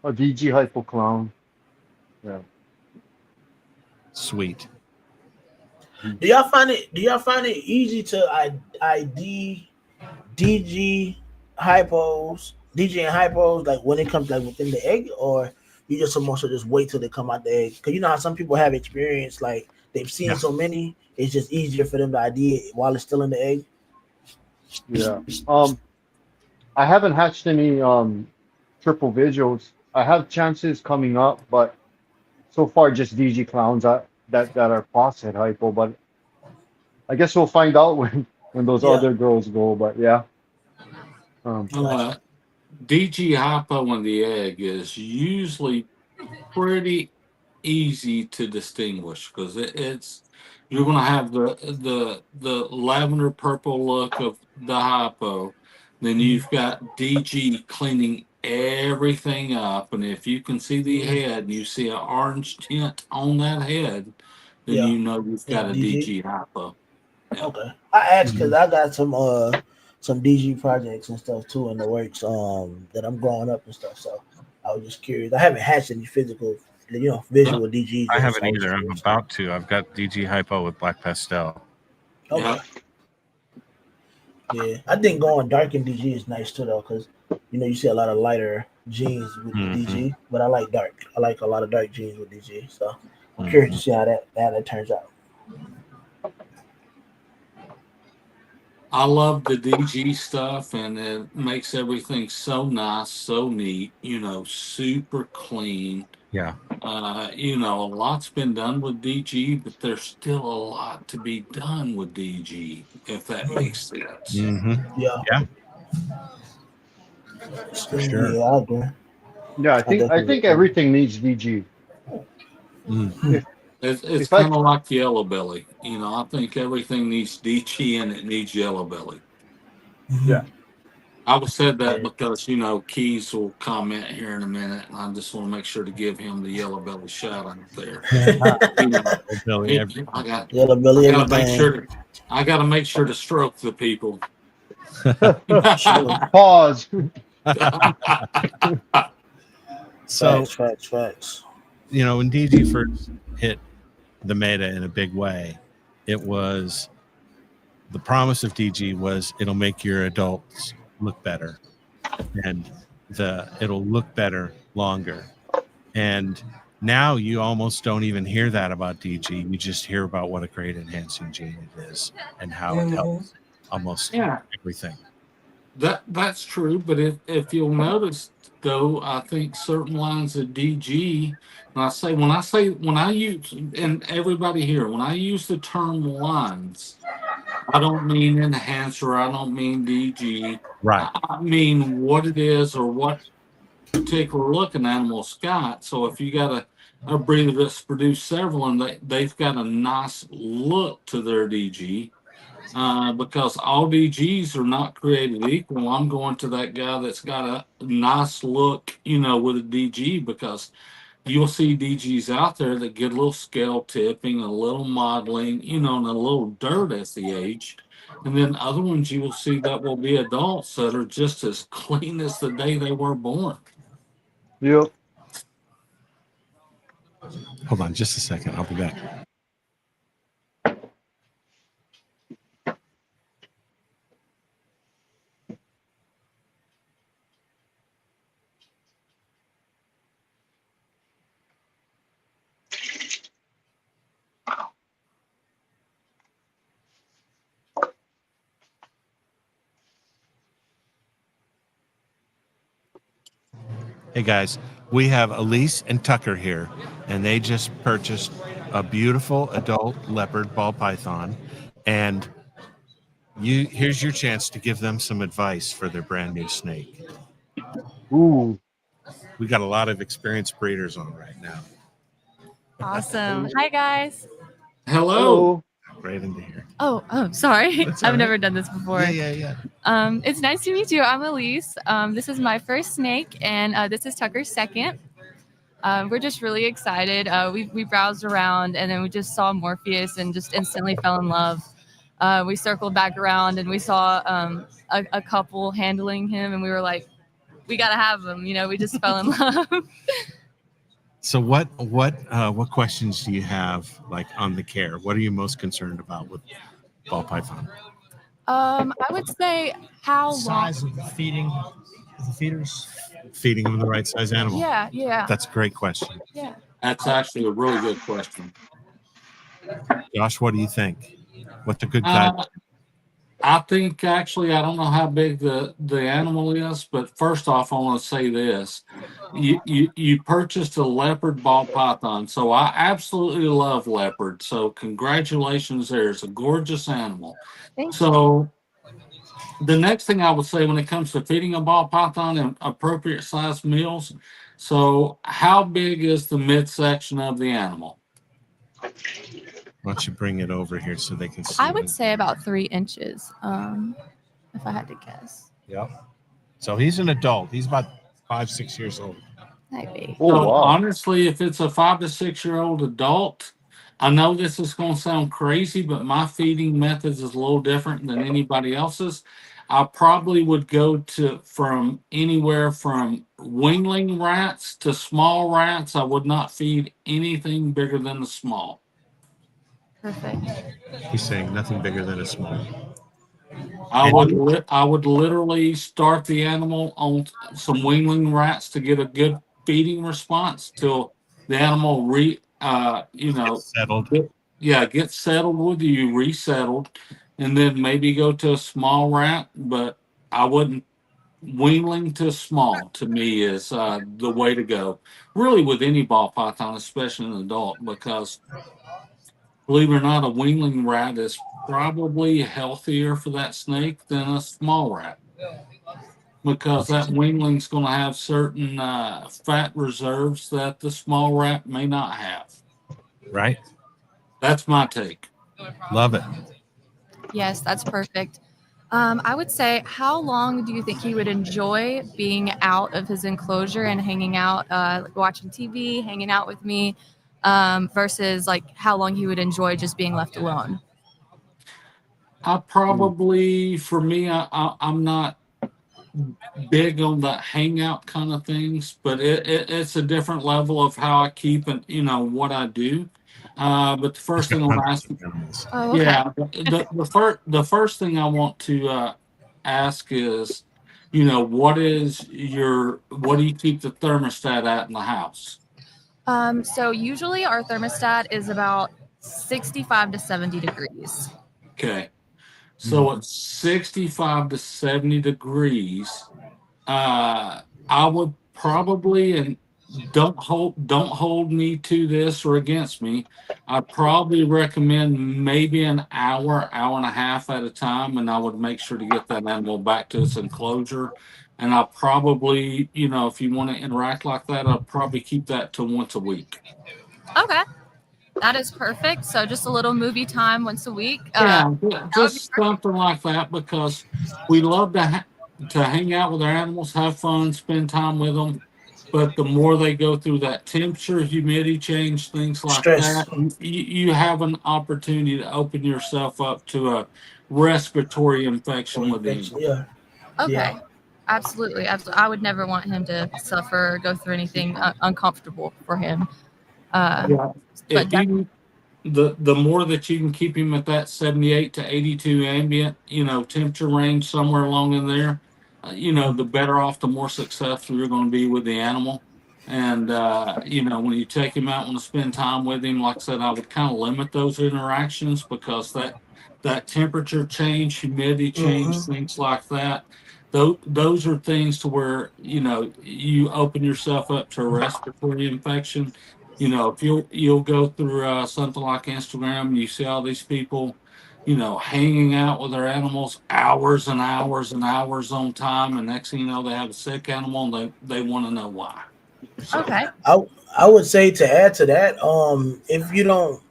A DG Hypo Clown. Yeah. Sweet. Do y'all find it easy to ID DG hypos, DJ and hypos, like when it comes like within the egg, or you just almost just wait till they come out the egg? Because you know how some people have experience, like they've seen so many, it's just easier for them to ID it while it's still in the egg. Yeah. I haven't hatched any triple visuals. I have chances coming up, but so far just DG clowns that are faucet hypo. But I guess we'll find out when those other girls go. But yeah. DG hypo in the egg is usually pretty easy to distinguish because it's you're going to have the lavender purple look of the hypo, then you've got DG cleaning everything up, and if you can see the head and you see an orange tint on that head, then you know you've got a DG hypo. Yeah. Okay, I asked because I got some DG projects and stuff too in the works that I'm growing up and stuff. So I was just curious. I haven't hatched any physical, visual DGs. I haven't either. I'm about to. I've got DG hypo with black pastel. Okay. Yeah, I think going dark in DG is nice too, though, because you see a lot of lighter jeans with DG, but I like dark. I like a lot of dark jeans with DG, so I'm curious to see how that turns out. I love the DG stuff, and it makes everything so nice, so neat. Super clean. Yeah. A lot's been done with DG, but there's still a lot to be done with DG, if that makes sense. Mm-hmm. Yeah. For sure. Yeah, I agree. Yeah, I think everything needs DG. It's kind of like Yellow Belly. I think everything needs DG and it needs Yellow Belly. Yeah. I would said that because, Keys will comment here in a minute, and I just want to make sure to give him the Yellow Belly shout out there. I got to make sure to stroke the people. Pause. So, facts. When DG first hit the meta in a big way, it was the promise of DG was it'll make your adults look better, and it'll look better longer. And now you almost don't even hear that about DG. You just hear about what a great enhancing gene it is and how it helps almost everything. That's true, but if you'll notice, though, I think certain lines of DG, when I use, and everybody here, when I use the term lines, I don't mean enhancer, I don't mean DG. Right. I mean what it is or what particular look an animal's got. So if you got a breeder that's produced several and they've got a nice look to their DG, because all DGs are not created equal. I'm going to that guy that's got a nice look, with a DG, because you'll see DGs out there that get a little scale tipping, a little modeling, and a little dirt at the age. And then other ones you will see that will be adults that are just as clean as the day they were born. Yep. Hold on just a second. I'll be back. Hey guys, we have Elise and Tucker here, and they just purchased a beautiful adult leopard ball python, and here's your chance to give them some advice for their brand new snake. Ooh. We got a lot of experienced breeders on right now. Awesome. Hi guys. Hello. Great into here. Oh, sorry. That's all I've right. never done this before. Yeah. It's nice to meet you. I'm Elise. This is my first snake, and this is Tucker's second. We're just really excited. We browsed around, and then we just saw Morpheus and just instantly fell in love. We circled back around, and we saw a couple handling him, and we were like, we gotta have him. We just fell in love. So what questions do you have on the care? What are you most concerned about with ball python? I would say how Size long. of the feeders. Feeding them the right size animal. Yeah. That's a great question. Yeah. That's actually a really good question. Josh, what do you think? What's a good guide? I think actually, I don't know how big the animal is, but first off, I want to say this: you purchased a leopard ball python, so I absolutely love leopard. So congratulations, there. It's a gorgeous animal. Thank you. So the next thing I would say when it comes to feeding a ball python and appropriate size meals, so how big is the midsection of the animal? Why don't you bring it over here so they can see? I would say about 3 inches, if I had to guess. Yep. So he's an adult. He's about 5-6 years old. Maybe. Oh, So wow. honestly, if it's a 5 to 6 year old adult, I know this is going to sound crazy, but my feeding methods is a little different than anybody else's. I probably would go from anywhere from wingling rats to small rats. I would not feed anything bigger than the small. Perfect. He's saying nothing bigger than a small. I would literally start the animal on some wingling rats to get a good feeding response till the animal Settled. get settled with you, resettled, and then maybe go to a small rat. But I wouldn't. Wingling to small to me is the way to go. Really, with any ball python, especially an adult, because believe it or not, a wingling rat is probably healthier for that snake than a small rat, because that wingling's going to have certain fat reserves that the small rat may not have. Right. That's my take. Love it. Yes, that's perfect. I would say, how long do you think he would enjoy being out of his enclosure and hanging out, watching TV, hanging out with me, versus how long he would enjoy just being left alone? I probably, for me, I'm not big on the hangout kind of things, but it's a different level of how I keep and what I do. But the first thing I want to ask, Oh, okay. yeah, the first thing I want to ask is, what do you keep the thermostat at in the house? So usually our thermostat is about 65 to 70 degrees. Okay. So at 65 to 70 degrees, I would probably, and don't hold me to this or against me, I'd probably recommend maybe an hour and a half at a time, and I would make sure to get that animal back to its enclosure. And I'll probably, if you want to interact like that, I'll probably keep that to once a week. Okay. That is perfect. So just a little movie time once a week. Yeah, That would be just perfect. something like that because we love to hang out with our animals, have fun, spend time with them. But the more they go through that temperature, humidity change, things like Stress that, you have an opportunity to open yourself up to a respiratory or infection with the infection. animal. Yeah, Okay. yeah. Absolutely. Absolutely. I would never want him to suffer or go through anything uncomfortable for him. Yeah. But If you the more that you can keep him at that 78 to 82 ambient, temperature range somewhere along in there, the better off, the more successful you're going to be with the animal. And when you take him out, want to spend time with him, like I said, I would kind of limit those interactions because that temperature change, humidity change, Hmm. things like that. Those are things to where you open yourself up to a respiratory infection. If you'll go through something like Instagram, and you see all these people, hanging out with their animals hours and hours and hours on time, and next thing you know, they have a sick animal, and they want to know why. So okay. I I would say to add to that, if you don't,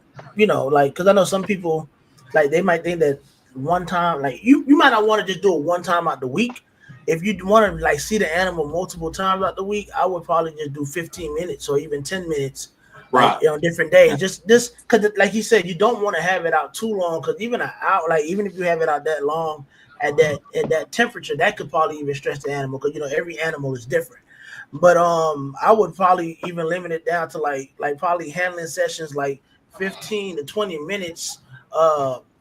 like, because I know some people, like, they might think that one time, like, you might not want to just do it one time out the week. If you want to, like, see the animal multiple times out the week, I would probably just do 15 minutes or even 10 minutes, like, right, on different days. Just because, like you said, you don't want to have it out too long. Because even an hour, like, even if you have it out that long at that temperature, that could probably even stress the animal. Because every animal is different. But I would probably even limit it down to like probably handling sessions like 15 to 20 minutes.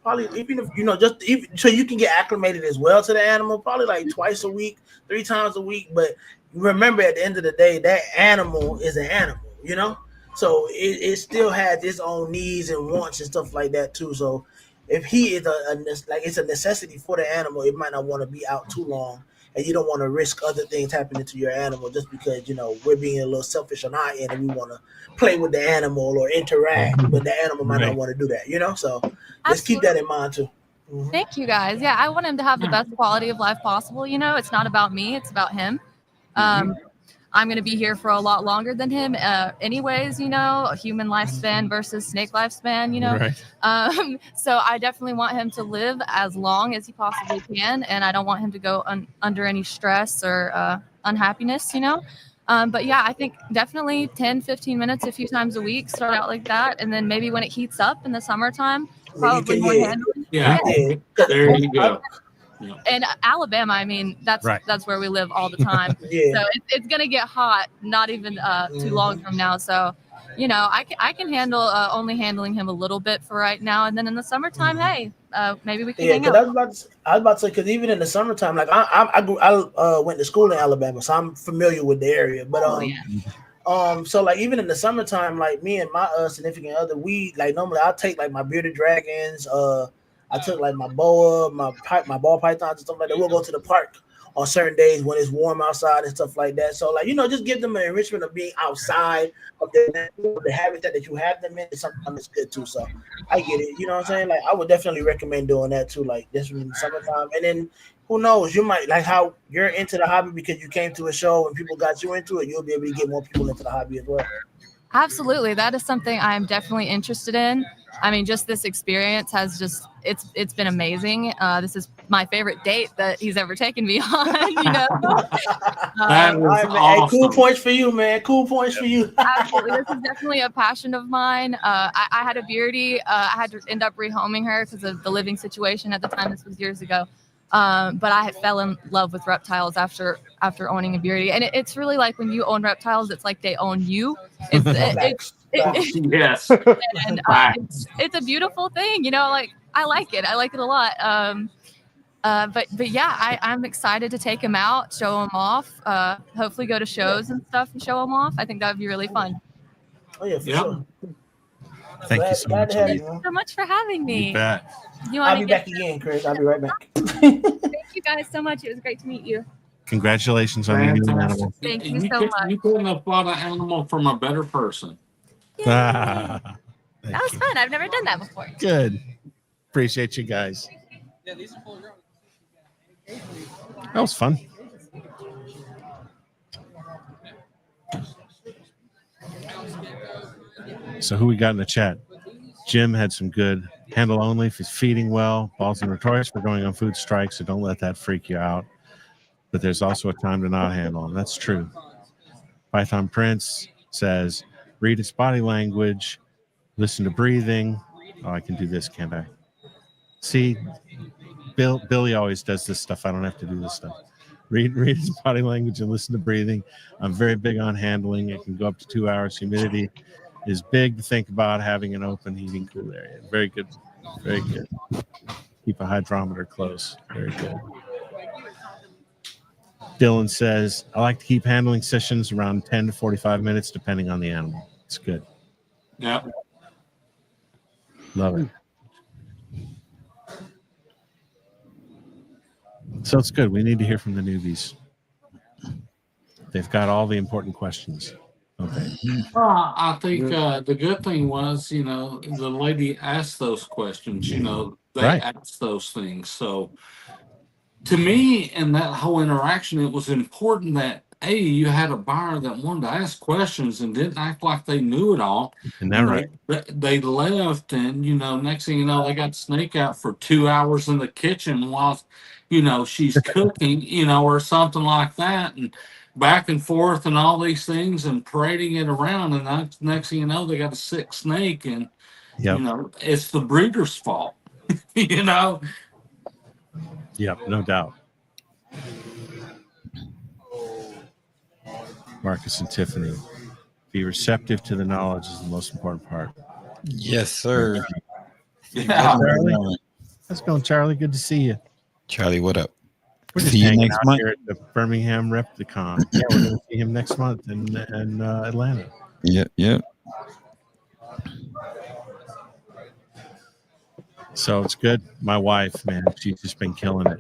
Probably even if just even, so you can get acclimated as well to the animal. Probably like twice a week, 3 times a week. But remember, at the end of the day, that animal is an animal. So it still has its own needs and wants and stuff like that too. So if he is like it's a necessity for the animal, it might not want to be out too long, and you don't want to risk other things happening to your animal just because we're being a little selfish on our end and we want to play with the animal or interact, but the animal might not Right. want to do that. So just keep Absolutely. that in mind too. Mhm. Thank you guys. Yeah, I want him to have the best quality of life possible. It's not about me, it's about him. Mhm. Um, I'm going to be here for a lot longer than him, anyways, a human lifespan versus snake lifespan. Right. So I definitely want him to live as long as he possibly can. And I don't want him to go under any stress or unhappiness. But yeah, I think definitely 10, 15 minutes a few times a week, start out like that. And then maybe when it heats up in the summertime, Then you probably can, more yeah, handling. Yeah, yeah. 'Cause there you I, go. Yeah. And Alabama, I mean, that's Right. that's where we live all the time. yeah. So it's gonna get hot, not even too long Mhm. from now. So, I can handle only handling him a little bit for right now, and then in the summertime, Mhm. hey, maybe we can Yeah, hang because out. I was about to say, because even in the summertime, like I went to school in Alabama, so I'm familiar with the area. But Oh yeah. so like even in the summertime, like me and my significant other, we like normally I take like my bearded dragons, I took like my boa, my ball pythons and stuff like that. We'll go to the park on certain days when it's warm outside and stuff like that. So like just give them an enrichment of being outside of the habitat that you have them in. Sometimes it's good too. So I get it. You know what I'm saying? Like I would definitely recommend doing that too. Like this in the summertime, and then who knows? You might like how you're into the hobby because you came to a show and people got you into it. You'll be able to get more people into the hobby as well. Absolutely. That is something I'm definitely interested in. I mean, just this experience has it's been amazing. This is my favorite date that he's ever taken me on. That Um, All is right, man. Hey, cool awesome. points for you, man. Cool points for you. Absolutely. This is definitely a passion of mine. I had a beardie. I had to end up rehoming her because of the living situation at the time. This was years ago. But I fell in love with reptiles after owning a beardie. And it's really like when you own reptiles, it's like they own you. It's, it, Facts. it, Facts. it, Yes. and Facts. it's a beautiful thing. Like I like it. I like it a lot. But yeah, I'm excited to take him out, show him off, hopefully go to shows and stuff and show him off. I think that would be really fun. Oh yeah, for Yep. sure. Thank you Glad, so glad much. to have Elise. you, man. So much for having You me. bet. You I'll want be to get back again, Chris. I'll be right back. Thank you guys so much. It was great to meet you. Congratulations on your new Fantastic. animal. Thank you so much. You couldn't have bought an animal from a better person. Yay. Thank That was you. fun. I've never done that before. Good. Appreciate you guys. That was fun. So who we got in the chat? Jim had some good handle only if he's feeding well. Balls are notorious for going on food strikes, so don't let that freak you out. But there's also a time to not handle them. That's true. Python Prince says, read its body language, listen to breathing. Oh, I can do this, can't I? See, Billy always does this stuff. I don't have to do this stuff. Read his body language and listen to breathing. I'm very big on handling. It can go up to 2 hours. Humidity is big to think about, having an open heating cool area. Very good. Very good. Keep a hydrometer close. Very good. Dylan says, I like to keep handling sessions around 10 to 45 minutes, depending on the animal. It's good. Yeah. Love it. So it's good. We need to hear from the newbies. They've got all the important questions. Okay. I think the good thing was, the lady asked those questions, they Right. asked those things. So to me, in that whole interaction, it was important that you had a buyer that wanted to ask questions and didn't act like they knew it all. Isn't that right? They left, and next thing you know, they got Snake out for 2 hours in the kitchen while she's cooking, or something like that, and back and forth and all these things and parading it around, and next thing you know, they got a sick snake, and it's the breeder's fault. Yep, no doubt. Marcus and Tiffany, be receptive to the knowledge is the most important part. Yes, sir. Yeah. How's it going, Charlie? Good to see you. Charlie, what up? We're just See you hanging next out month. here at the Birmingham Repticon. Yeah, we're going to see him next month in Atlanta. Yep. So it's good. My wife, man, she's just been killing it.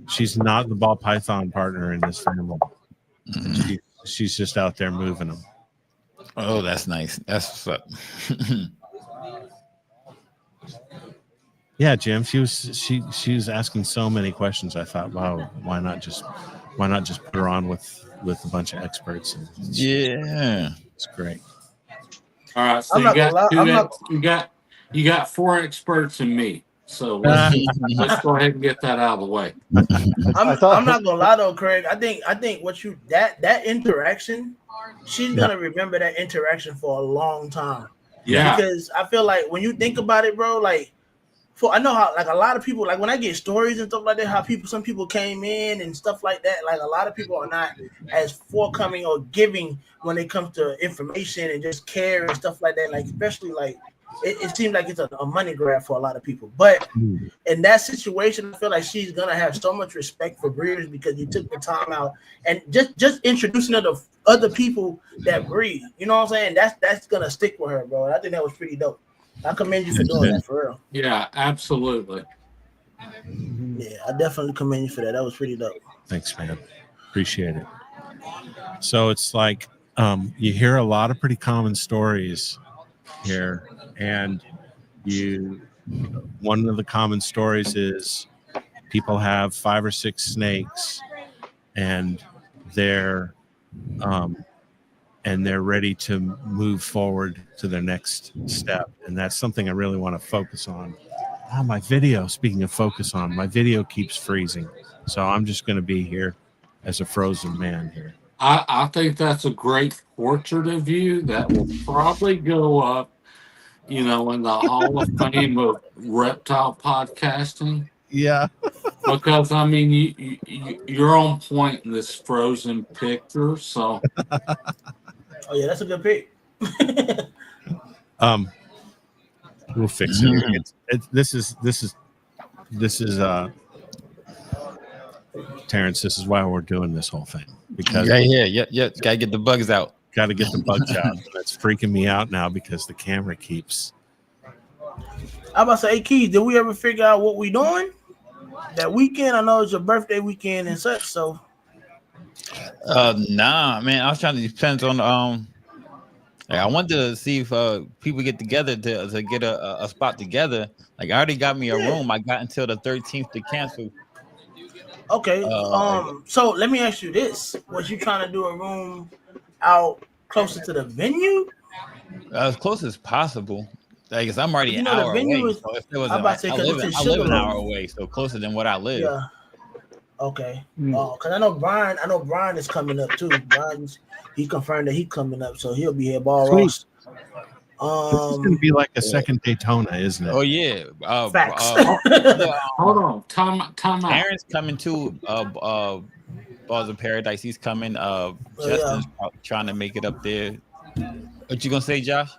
She's not the ball python partner in this family. She's just out there moving them. Oh, that's nice. That's what's up. Yeah, Jim. She was asking so many questions. I thought, wow, why not just put her on with a bunch of experts? Yeah, it's great. All right, so you got 4 experts and me. So let's go ahead and get that out of the way. I'm not gonna lie though, Craig. I think that interaction, she's gonna remember that interaction for a long time. Yeah, because I feel like when you think about it, bro, like I know how like a lot of people, like when I get stories and stuff like that, how some people came in and stuff like that. Like a lot of people are not as forthcoming or giving when it comes to information and just care and stuff like that. Like especially like. It seems like it's a money grab for a lot of people. But in that situation, I feel like she's going to have so much respect for breeders because you took the time out and just introducing her to other people that breed. You know what I'm saying? That's going to stick with her, bro. I think that was pretty dope. I commend you for doing that, for real. Yeah, absolutely. Yeah, I definitely commend you for that. That was pretty dope. Thanks, man. Appreciate it. So it's like you hear a lot of pretty common stories here. And one of the common stories is people have 5 or 6 snakes, and they're ready to move forward to their next step, and that's something I really want to focus on. My video. Speaking of focus on, my video keeps freezing, so I'm just going to be here as a frozen man here. I think that's a great portrait of you that will probably go up. In the Hall of Fame of reptile podcasting. Yeah. Because, I mean, you're on point in this frozen picture, so. Oh, yeah, that's a good pick. We'll fix it. This is Terrence, this is why we're doing this whole thing. Because gotta get the bugs out. Got to get the bugs out. That's freaking me out now because the camera keeps. I'm about to say, hey, Keith, did we ever figure out what we doing that weekend? I know it's your birthday weekend and such, so. Nah, man. I was trying to depends on I wanted to see if people get together to get a spot together. Like I already got me a room. I got until the 13th to cancel. Okay. So let me ask you this: was you trying to do a room out closer to the venue, As close as possible. Like, 'cause I'm already You an know, the hour venue away. is. So if there was I'm about to say because it's in I live an hour Sugarloaf. away, so closer than what I live. Yeah. Okay. Mm. Because I know Brian is coming up too. He confirmed that he's coming up, so he'll be here. Ball Sweet. Ross. This is going to be like a second Daytona, isn't it? Oh yeah. Facts. Hold on. Time out. Aaron's coming too. Balls of Paradise. He's coming. Justin's trying to make it up there. What you gonna say, Josh?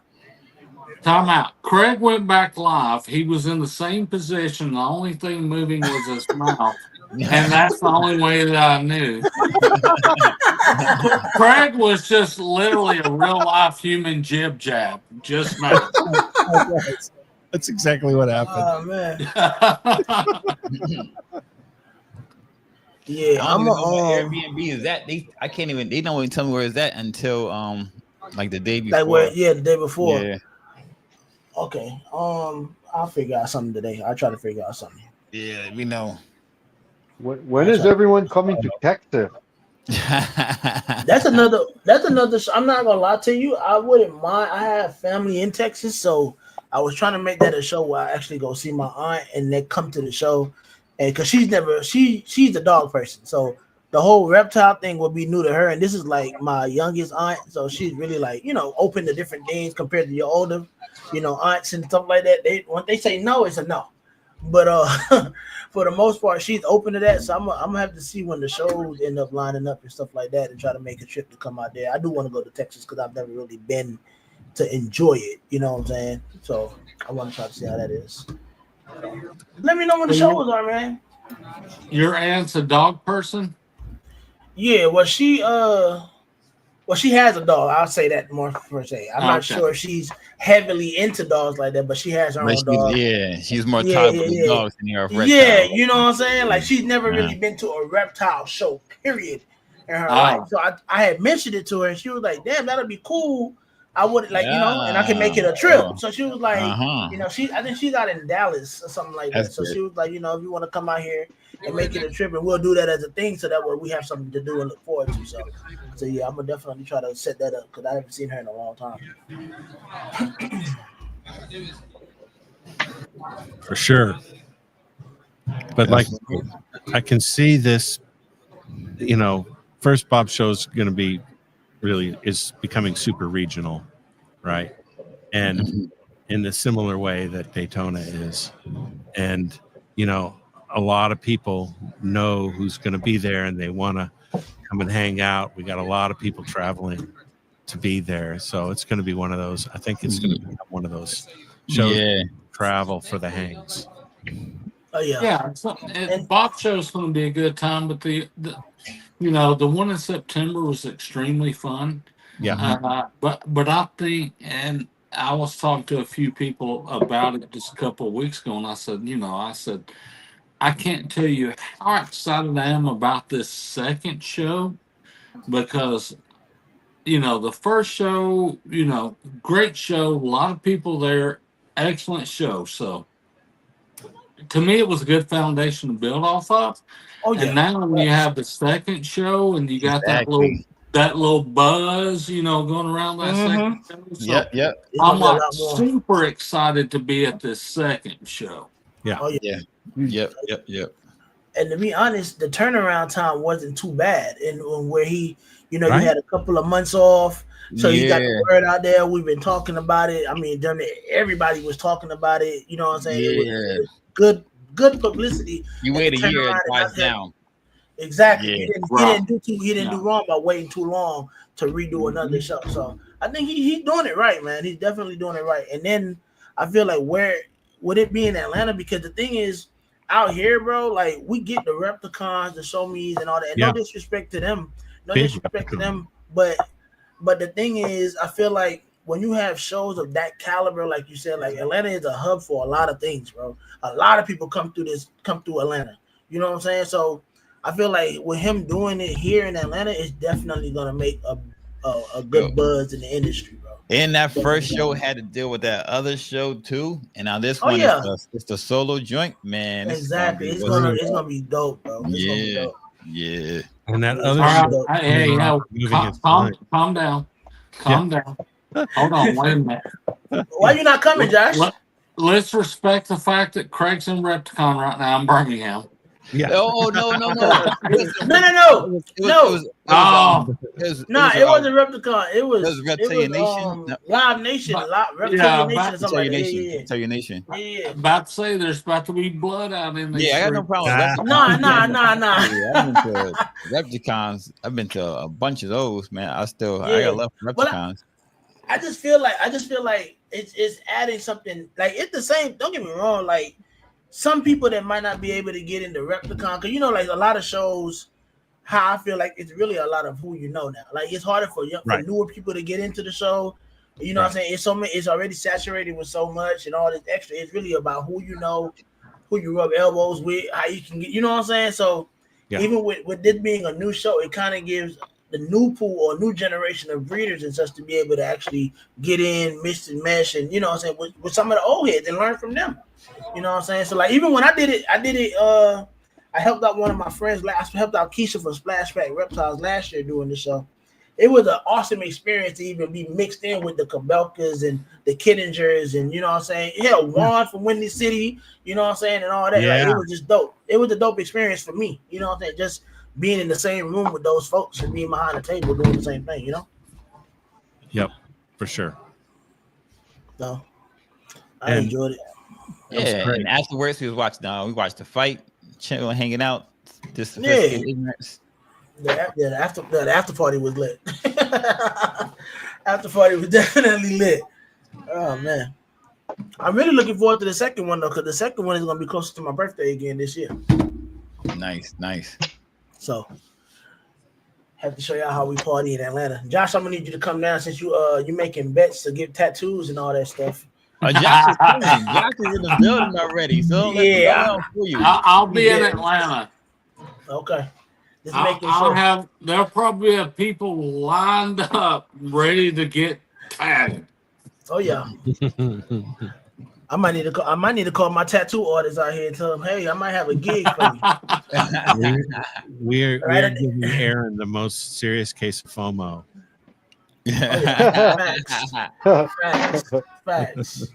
Time out. Craig went back live. He was in the same position. The only thing moving was his mouth. And that's the only way that I knew. Craig was just literally a real life human jib jab just now. That's exactly what happened. Oh man. I Yeah, don't I'm even know where a Airbnb is at. They don't even tell me where it's at until like the day before. like where the day before. Yeah. Okay. I'll figure out something today. I'll try to figure out something. Yeah, we know. When is everyone coming to Texas? That's another. I'm not gonna lie to you. I wouldn't mind. I have family in Texas, so I was trying to make that a show where I actually go see my aunt and they come to the show, and because she's a dog person, so the whole reptile thing will be new to her. And this is like my youngest aunt, so she's really like open to different things compared to your older, aunts and stuff like that. When they say no, it's a no. But for the most part, she's open to that. So I'm gonna have to see when the shows end up lining up and stuff like that, and try to make a trip to come out there. I do want to go to Texas because I've never really been to enjoy it. You know what I'm saying? So I want to try to see how that is. Let me know when the shows are, man. Your aunt's a dog person? Yeah, she has a dog. I'll say that more per se. I'm not sure if she's heavily into dogs like that, but she has her own dog. Yeah, she's more tied with dogs than her reptile. Yeah, you know what I'm saying? Like she's never really been to a reptile show, period, in her life. So I had mentioned it to her, and she was like, "Damn, that'd be cool. I would and I can make it a trip." So she was like, I think she's out in Dallas or something like that. So she was like, if you want to come out here and make it a trip, and we'll do that as a thing, so that way we have something to do and look forward to. So yeah, I'm gonna definitely try to set that up because I haven't seen her in a long time. For sure. But like, I can see this, First Bob show is going to be is becoming super regional, right? And in the similar way that Daytona is. And, a lot of people know who's going to be there and they want to come and hang out. We got a lot of people traveling to be there. So it's going to be one of those. I think it's going to be one of those shows. Yeah. Travel for the hangs. Oh yeah. Yeah. And Bob show's going to be a good time, but the one in September was extremely fun. Yeah. But I think, and I was talking to a few people about it just a couple of weeks ago, and I said, I can't tell you how excited I am about this second show because, the first show, great show, a lot of people there, excellent show. So to me, it was a good foundation to build off of. Oh, yeah. And now when you have the second show and you got that little buzz, going around that second show. So yep. I'm like super excited to be at this second show. Yeah. Oh, yeah. Yep. And to be honest, the turnaround time wasn't too bad. And where he, you had a couple of months off. So he got the word out there. We've been talking about it. I mean, everybody was talking about it. You know what I'm saying? Yeah. It was good publicity. You wait a year and dies down. Exactly. Yeah. He didn't do wrong by waiting too long to redo another show. So I think he's doing it right, man. He's definitely doing it right. And then I feel like where would it be in Atlanta? Because the thing is, out here, bro, like we get the Repticons, the Show Me's, and all that. And no disrespect to them, but the thing is, I feel like when you have shows of that caliber, like you said, like Atlanta is a hub for a lot of things, bro. A lot of people come through Atlanta. You know what I'm saying? So I feel like with him doing it here in Atlanta, it's definitely gonna make a good buzz in the industry, bro. And that first show had to deal with that other show too, and now this one is the solo joint, man. Exactly, it's gonna be dope, bro. Yeah. And that other show. Hey, calm down. Hold on, wait a minute. Why you not coming, Josh? Let's respect the fact that Craig's in Repticon right now in Birmingham. Yeah. Oh no. No. It wasn't Repticon. It was Reptilian Nation. No. Live Nation, Reptilian Nation, or something like that. Reptilian Nation. Yeah. About to say there's about to be blood out in the Yeah, I got no problem with Repticon. Nah. Yeah, I've been to Repticons. I've been to a bunch of those, man. I got love for Repticons. I just feel like it's adding something. Like it's the same. Don't get me wrong. Like some people that might not be able to get into Repticon, because like a lot of shows, how I feel like it's really a lot of who you know now. Like it's harder for newer people to get into the show. You know what I'm saying? It's already saturated with so much and all this extra. It's really about who you know, who you rub elbows with, how you can get. You know what I'm saying? So even with this being a new show, it kind of gives the new pool or new generation of breeders and such to be able to actually get in, mix and mesh, and you know what I'm saying, with some of the old heads and learn from them. You know what I'm saying? So like even when I did it, I helped out one of my friends. I helped out Keisha from Splashback Reptiles last year doing the show. It was an awesome experience to even be mixed in with the Kabelkas and the Kiddingers and you know what I'm saying? Hell, Juan from Windy City, you know what I'm saying, and all that. Yeah. Like, it was just dope. It was a dope experience for me. You know what I'm saying? Just being in the same room with those folks and being behind the table doing the same thing, you know? Yep, for sure. So I enjoyed it. Yeah, and afterwards we watched the fight, chilling, hanging out, just sophisticated ignorance. The after party was lit. After party was definitely lit. Oh man, I'm really looking forward to the second one though, because the second one is gonna be closer to my birthday again this year. Nice. So, have to show y'all how we party in Atlanta. Josh, I'm gonna need you to come down since you making bets to get tattoos and all that stuff. Josh is coming. Josh is in the building already. So I'll be in Atlanta. Okay. There'll probably have people lined up ready to get tatted. Oh yeah. I might need to call my tattoo artists out here and tell them, hey, I might have a gig for you. We're giving Aaron the most serious case of FOMO. Facts.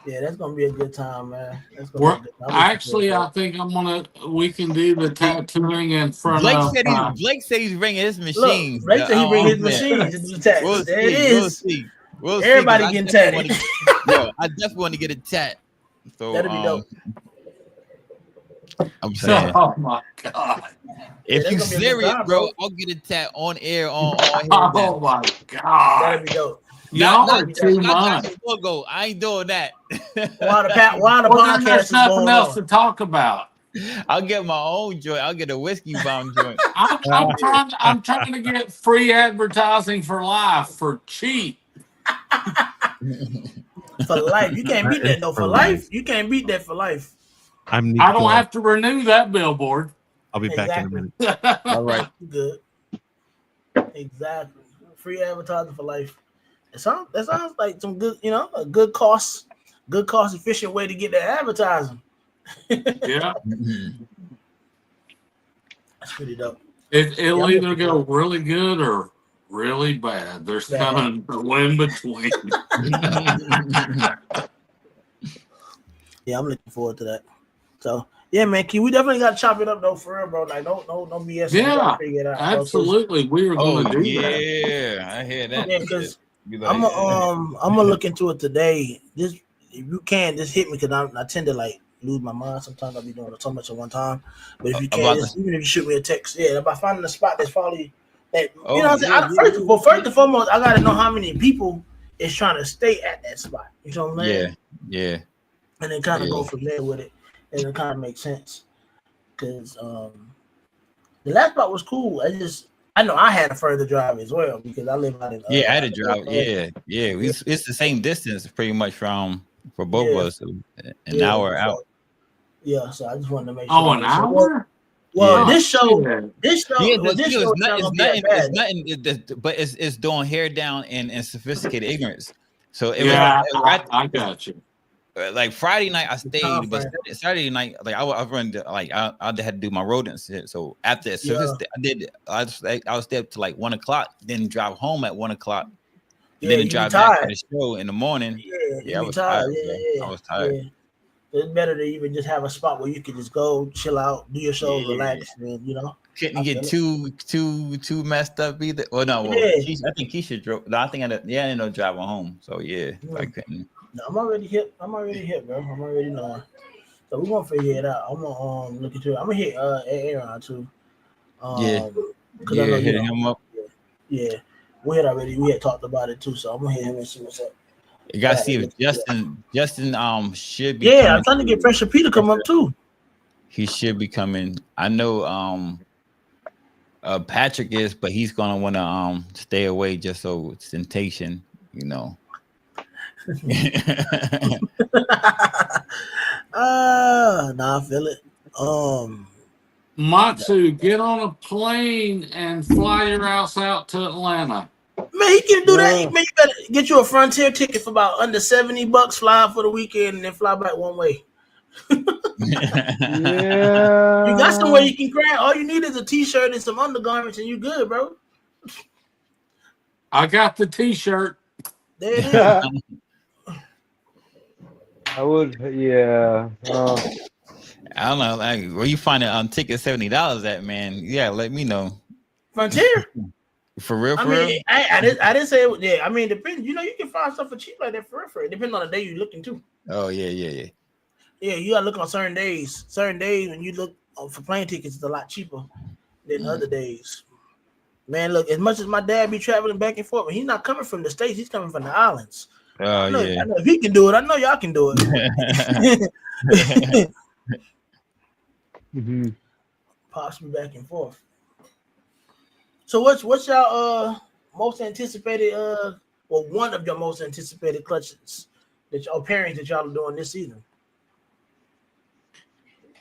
Yeah, that's gonna be a good time, man. Actually, I think we can do the tattooing in front of. Blake said he's bringing his machine. Look, Blake said he bring his machine to do the tat. There it is. We'll everybody getting tatted. I definitely want to get a tat. So that'd be dope. I'm saying. Oh my god! If you serious, bro, I'll get a tat on air. On oh my god! That'd be dope. Y'all are too much. I ain't doing that. While the podcast there's nothing else to talk about. I'll get my own joint. I'll get a whiskey bomb joint. I'm trying to get free advertising for life for cheap. For life, you can't beat that though. For life, you can't beat that for life. I don't have to renew that billboard. I'll be back in a minute. All right, good. Exactly, free advertising for life. That sounds like some good, a good cost efficient way to get that advertising. Yeah, that's pretty dope. It'll either go really good or really bad. There's kind of no in between. Yeah, I'm looking forward to that. So yeah, man, we definitely got to chop it up though, for real, bro. Like, no BS. Yeah, figure it out, absolutely. We were going to do that. Yeah, I hear that. Yeah, because I'm gonna look into it today. If you can, just hit me, because I tend to like lose my mind sometimes. I'll be doing so much at one time. But if you can, even if you shoot me a text, by finding a spot that's probably that, you know what I'm saying. First and foremost, I gotta know how many people is trying to stay at that spot. You know what I'm saying? Yeah. And then kind of go from there with it, and it kind of makes sense. Because the last spot was cool. I know I had a further drive as well because I live out in. I had a drive. Yeah. It's the same distance pretty much for both of us. An hour out. Yeah, so I just wanted to make sure. Oh, an hour? Well, this show, it's nothing, but it's doing hair down and sophisticated ignorance. So I got you. Like Friday night I stayed, but Saturday night I run I had to do my rodents. So after I was stay up to like 1:00, then drive home at 1:00. And then to you be drive back for tired. the show in the morning. Yeah, Yeah, I you be was tired. tired, bro. I was tired. Yeah. So it's better to even just have a spot where you can just go, chill out, do your shows, Yeah. relax, and you know. Couldn't I get feel it. too messed up either. Well, no, well, Yeah. I think Keisha drove. No, I think I ended up driving home. So yeah, so I Mm. couldn't. No, I'm already hit, bro. I'm already knowing. So we're gonna figure it out. I'm gonna look into it. I'm gonna hit Aaron too. Yeah, Because I know you hitting know. him up. Yeah. We had talked about it too, so I'm gonna hit him and see what's up. You gotta Yeah, see if look into Justin should be Yeah, I'm coming. trying to get Pressure P to come up too. He should be coming. I know Patrick is, but he's gonna want to stay away just so it's temptation, you know. Nah, I feel it. Matsu, get on a plane and fly your ass out to Atlanta. Man, he can do that. Yeah. Man, you better get you a Frontier ticket for about under $70, fly out for the weekend, and then fly back one way. Yeah. You got somewhere you can crash. All you need is a t-shirt and some undergarments, and you good, bro. I got the T-shirt. There it is. I would, yeah. I don't know, like where you find it on ticket $70 at, man. Yeah, let me know. Frontier. For real, I for mean, real. I didn't say it. Yeah, I mean, depends. You know, you can find stuff for cheap like that for real. It depends on the day you're looking too. Oh yeah. Yeah, you gotta look on certain days. Certain days when you look for plane tickets, it's a lot cheaper than other days. Man, look, as much as my dad be traveling back and forth, he's not coming from the States, he's coming from the islands. Oh I know yeah. if he can do it, I know y'all can do it. Mhm. Possibly back and forth. So what's y'all most anticipated one of your most anticipated clutches that y'all pairings that y'all are doing this season?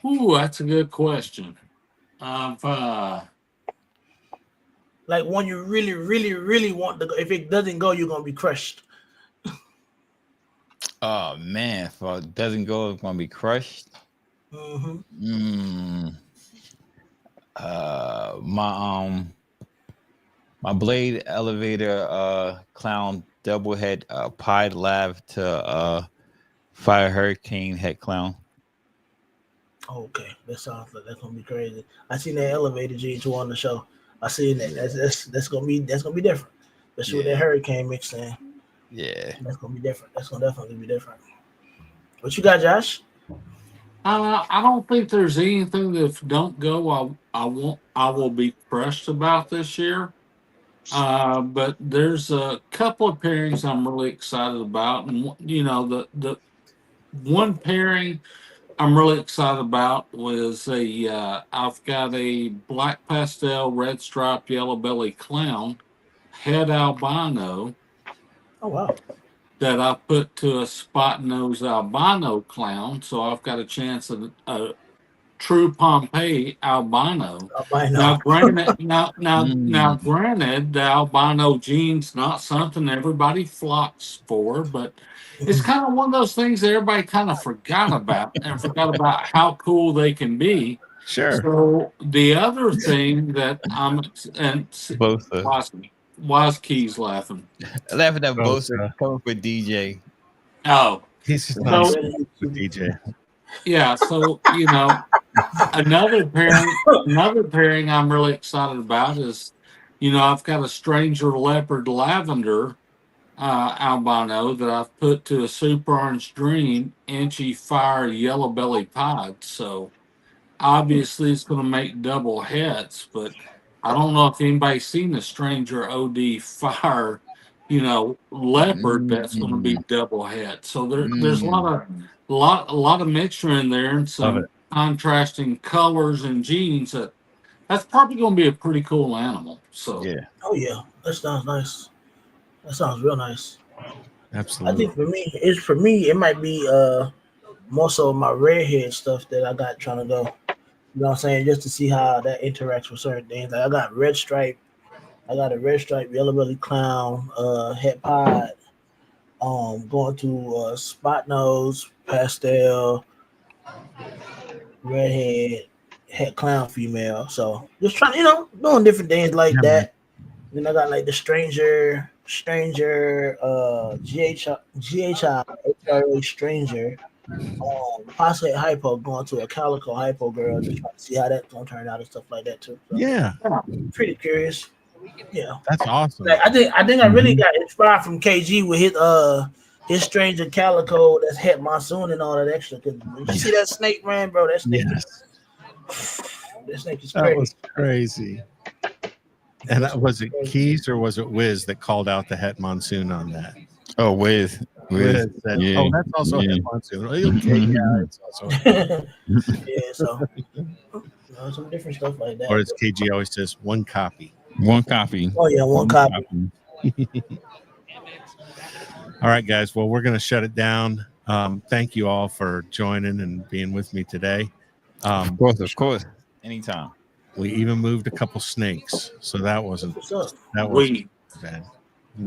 Ooh, that's a good question. Like one you really, really, really want to go. If it doesn't go, you're gonna be crushed. Oh man, if it doesn't go, it's gonna be crushed. Mm-hmm. My blade elevator clown double head pied lav to fire hurricane head clown. Okay, that sounds like that's gonna be crazy. I seen that elevator G2 on the show. I seen that. That's gonna be different. Especially with that hurricane mix in. Yeah. That's gonna be different. That's gonna definitely be different. What you got, Josh? I don't think there's anything that if don't go, I will be crushed about this year. But there's a couple of pairings I'm really excited about, and you know the one pairing I'm really excited about was I've got a black pastel, red stripe, yellow belly clown, head albino Oh wow. that I put to a spot nose albino clown. So I've got a chance at a true Pompeii albino. Now, Albino. granted, now, Mm. granted, the albino gene's not something everybody flocks for, but it's kind of one of those things that everybody kind of forgot about and forgot about how cool they can be. Sure. So the other thing that Both. why's Keys laughing? Laughing at both Both, coming for DJ. Oh, He's just So- not with DJ. yeah. So you know, another pairing I'm really excited about is, you know, I've got a stranger leopard lavender albino that I've put to a super orange dream inchy fire yellow belly pod. So obviously it's going to make double heads, but I don't know if anybody's seen the stranger OD fire, you know, leopard that's going to be double head. So there's a lot of mixture in there and Love some it. contrasting colors and genes that's probably going to be a pretty cool animal. So Yeah. Oh yeah, that sounds nice. That sounds real nice. I Absolutely. think for me it might be more so my redhead stuff that I got trying to go. You know what I'm saying? Just to see how that interacts with certain things. Like I got a red stripe, yellow belly clown, head pod, going to spot nose, pastel, redhead, head clown female. So just trying, doing different things like Yeah, that. Then I got like the stranger Stranger, GHI, HRA Stranger, Posse Hypo going to a Calico Hypo girl, just trying to see how that's gonna turn out and stuff like that too. So, Yeah, pretty curious. Yeah, that's awesome. like I think I really Mhm. got inspired from KG with his Stranger Calico that's had Monsoon and all that extra. Cause when you see that snake, man, bro, that snake, Yes, that snake is that crazy. was crazy. And was it Keys or was it Wiz that called out the Het Monsoon on that? Oh, Wiz. Wiz said, Yeah. "Oh, that's also Yeah. Het Monsoon." Okay, yeah, it's also. Yeah, so some different stuff like that. Or as KG always says, one copy. One copy. Oh yeah, one copy. All right, guys. Well, we're going to shut it down. Thank you all for joining and being with me today. Of course. Anytime. We even moved a couple snakes, so that wasn't What's up? bad.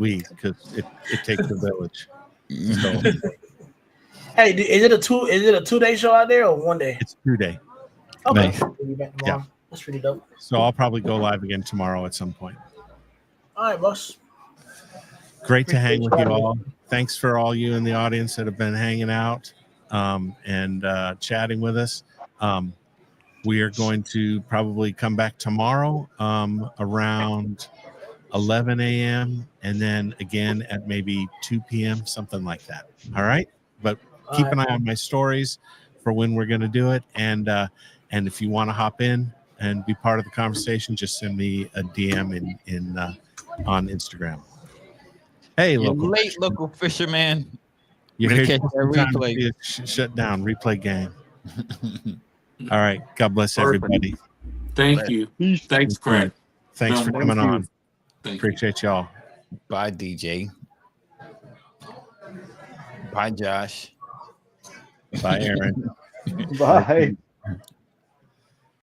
Because it takes a village. So Hey, is it a 2-day show out there or 1 day? it's 2 day. Okay, Nice. we'll be back tomorrow. That's pretty dope. So I'll probably go live again tomorrow at some point. All right, boss. Great to hang with you Appreciate you. all. Thanks for all you in the audience that have been hanging out and chatting with us. We are going to probably come back tomorrow around 11 a.m. and then again at maybe 2 p.m., something like that. All right. But keep an eye on my stories for when we're going to do it. And if you want to hop in and be part of the conversation, just send me a DM on Instagram. Hey, local fisherman. You We're hear gonna catch that replay. shut down replay game. All right. God bless Perfect. everybody. Thank you. Thanks, Craig. Thanks for No, coming thank you. on. Thank you. Appreciate y'all. Bye, DJ. Bye, Josh. Bye, Aaron. Bye.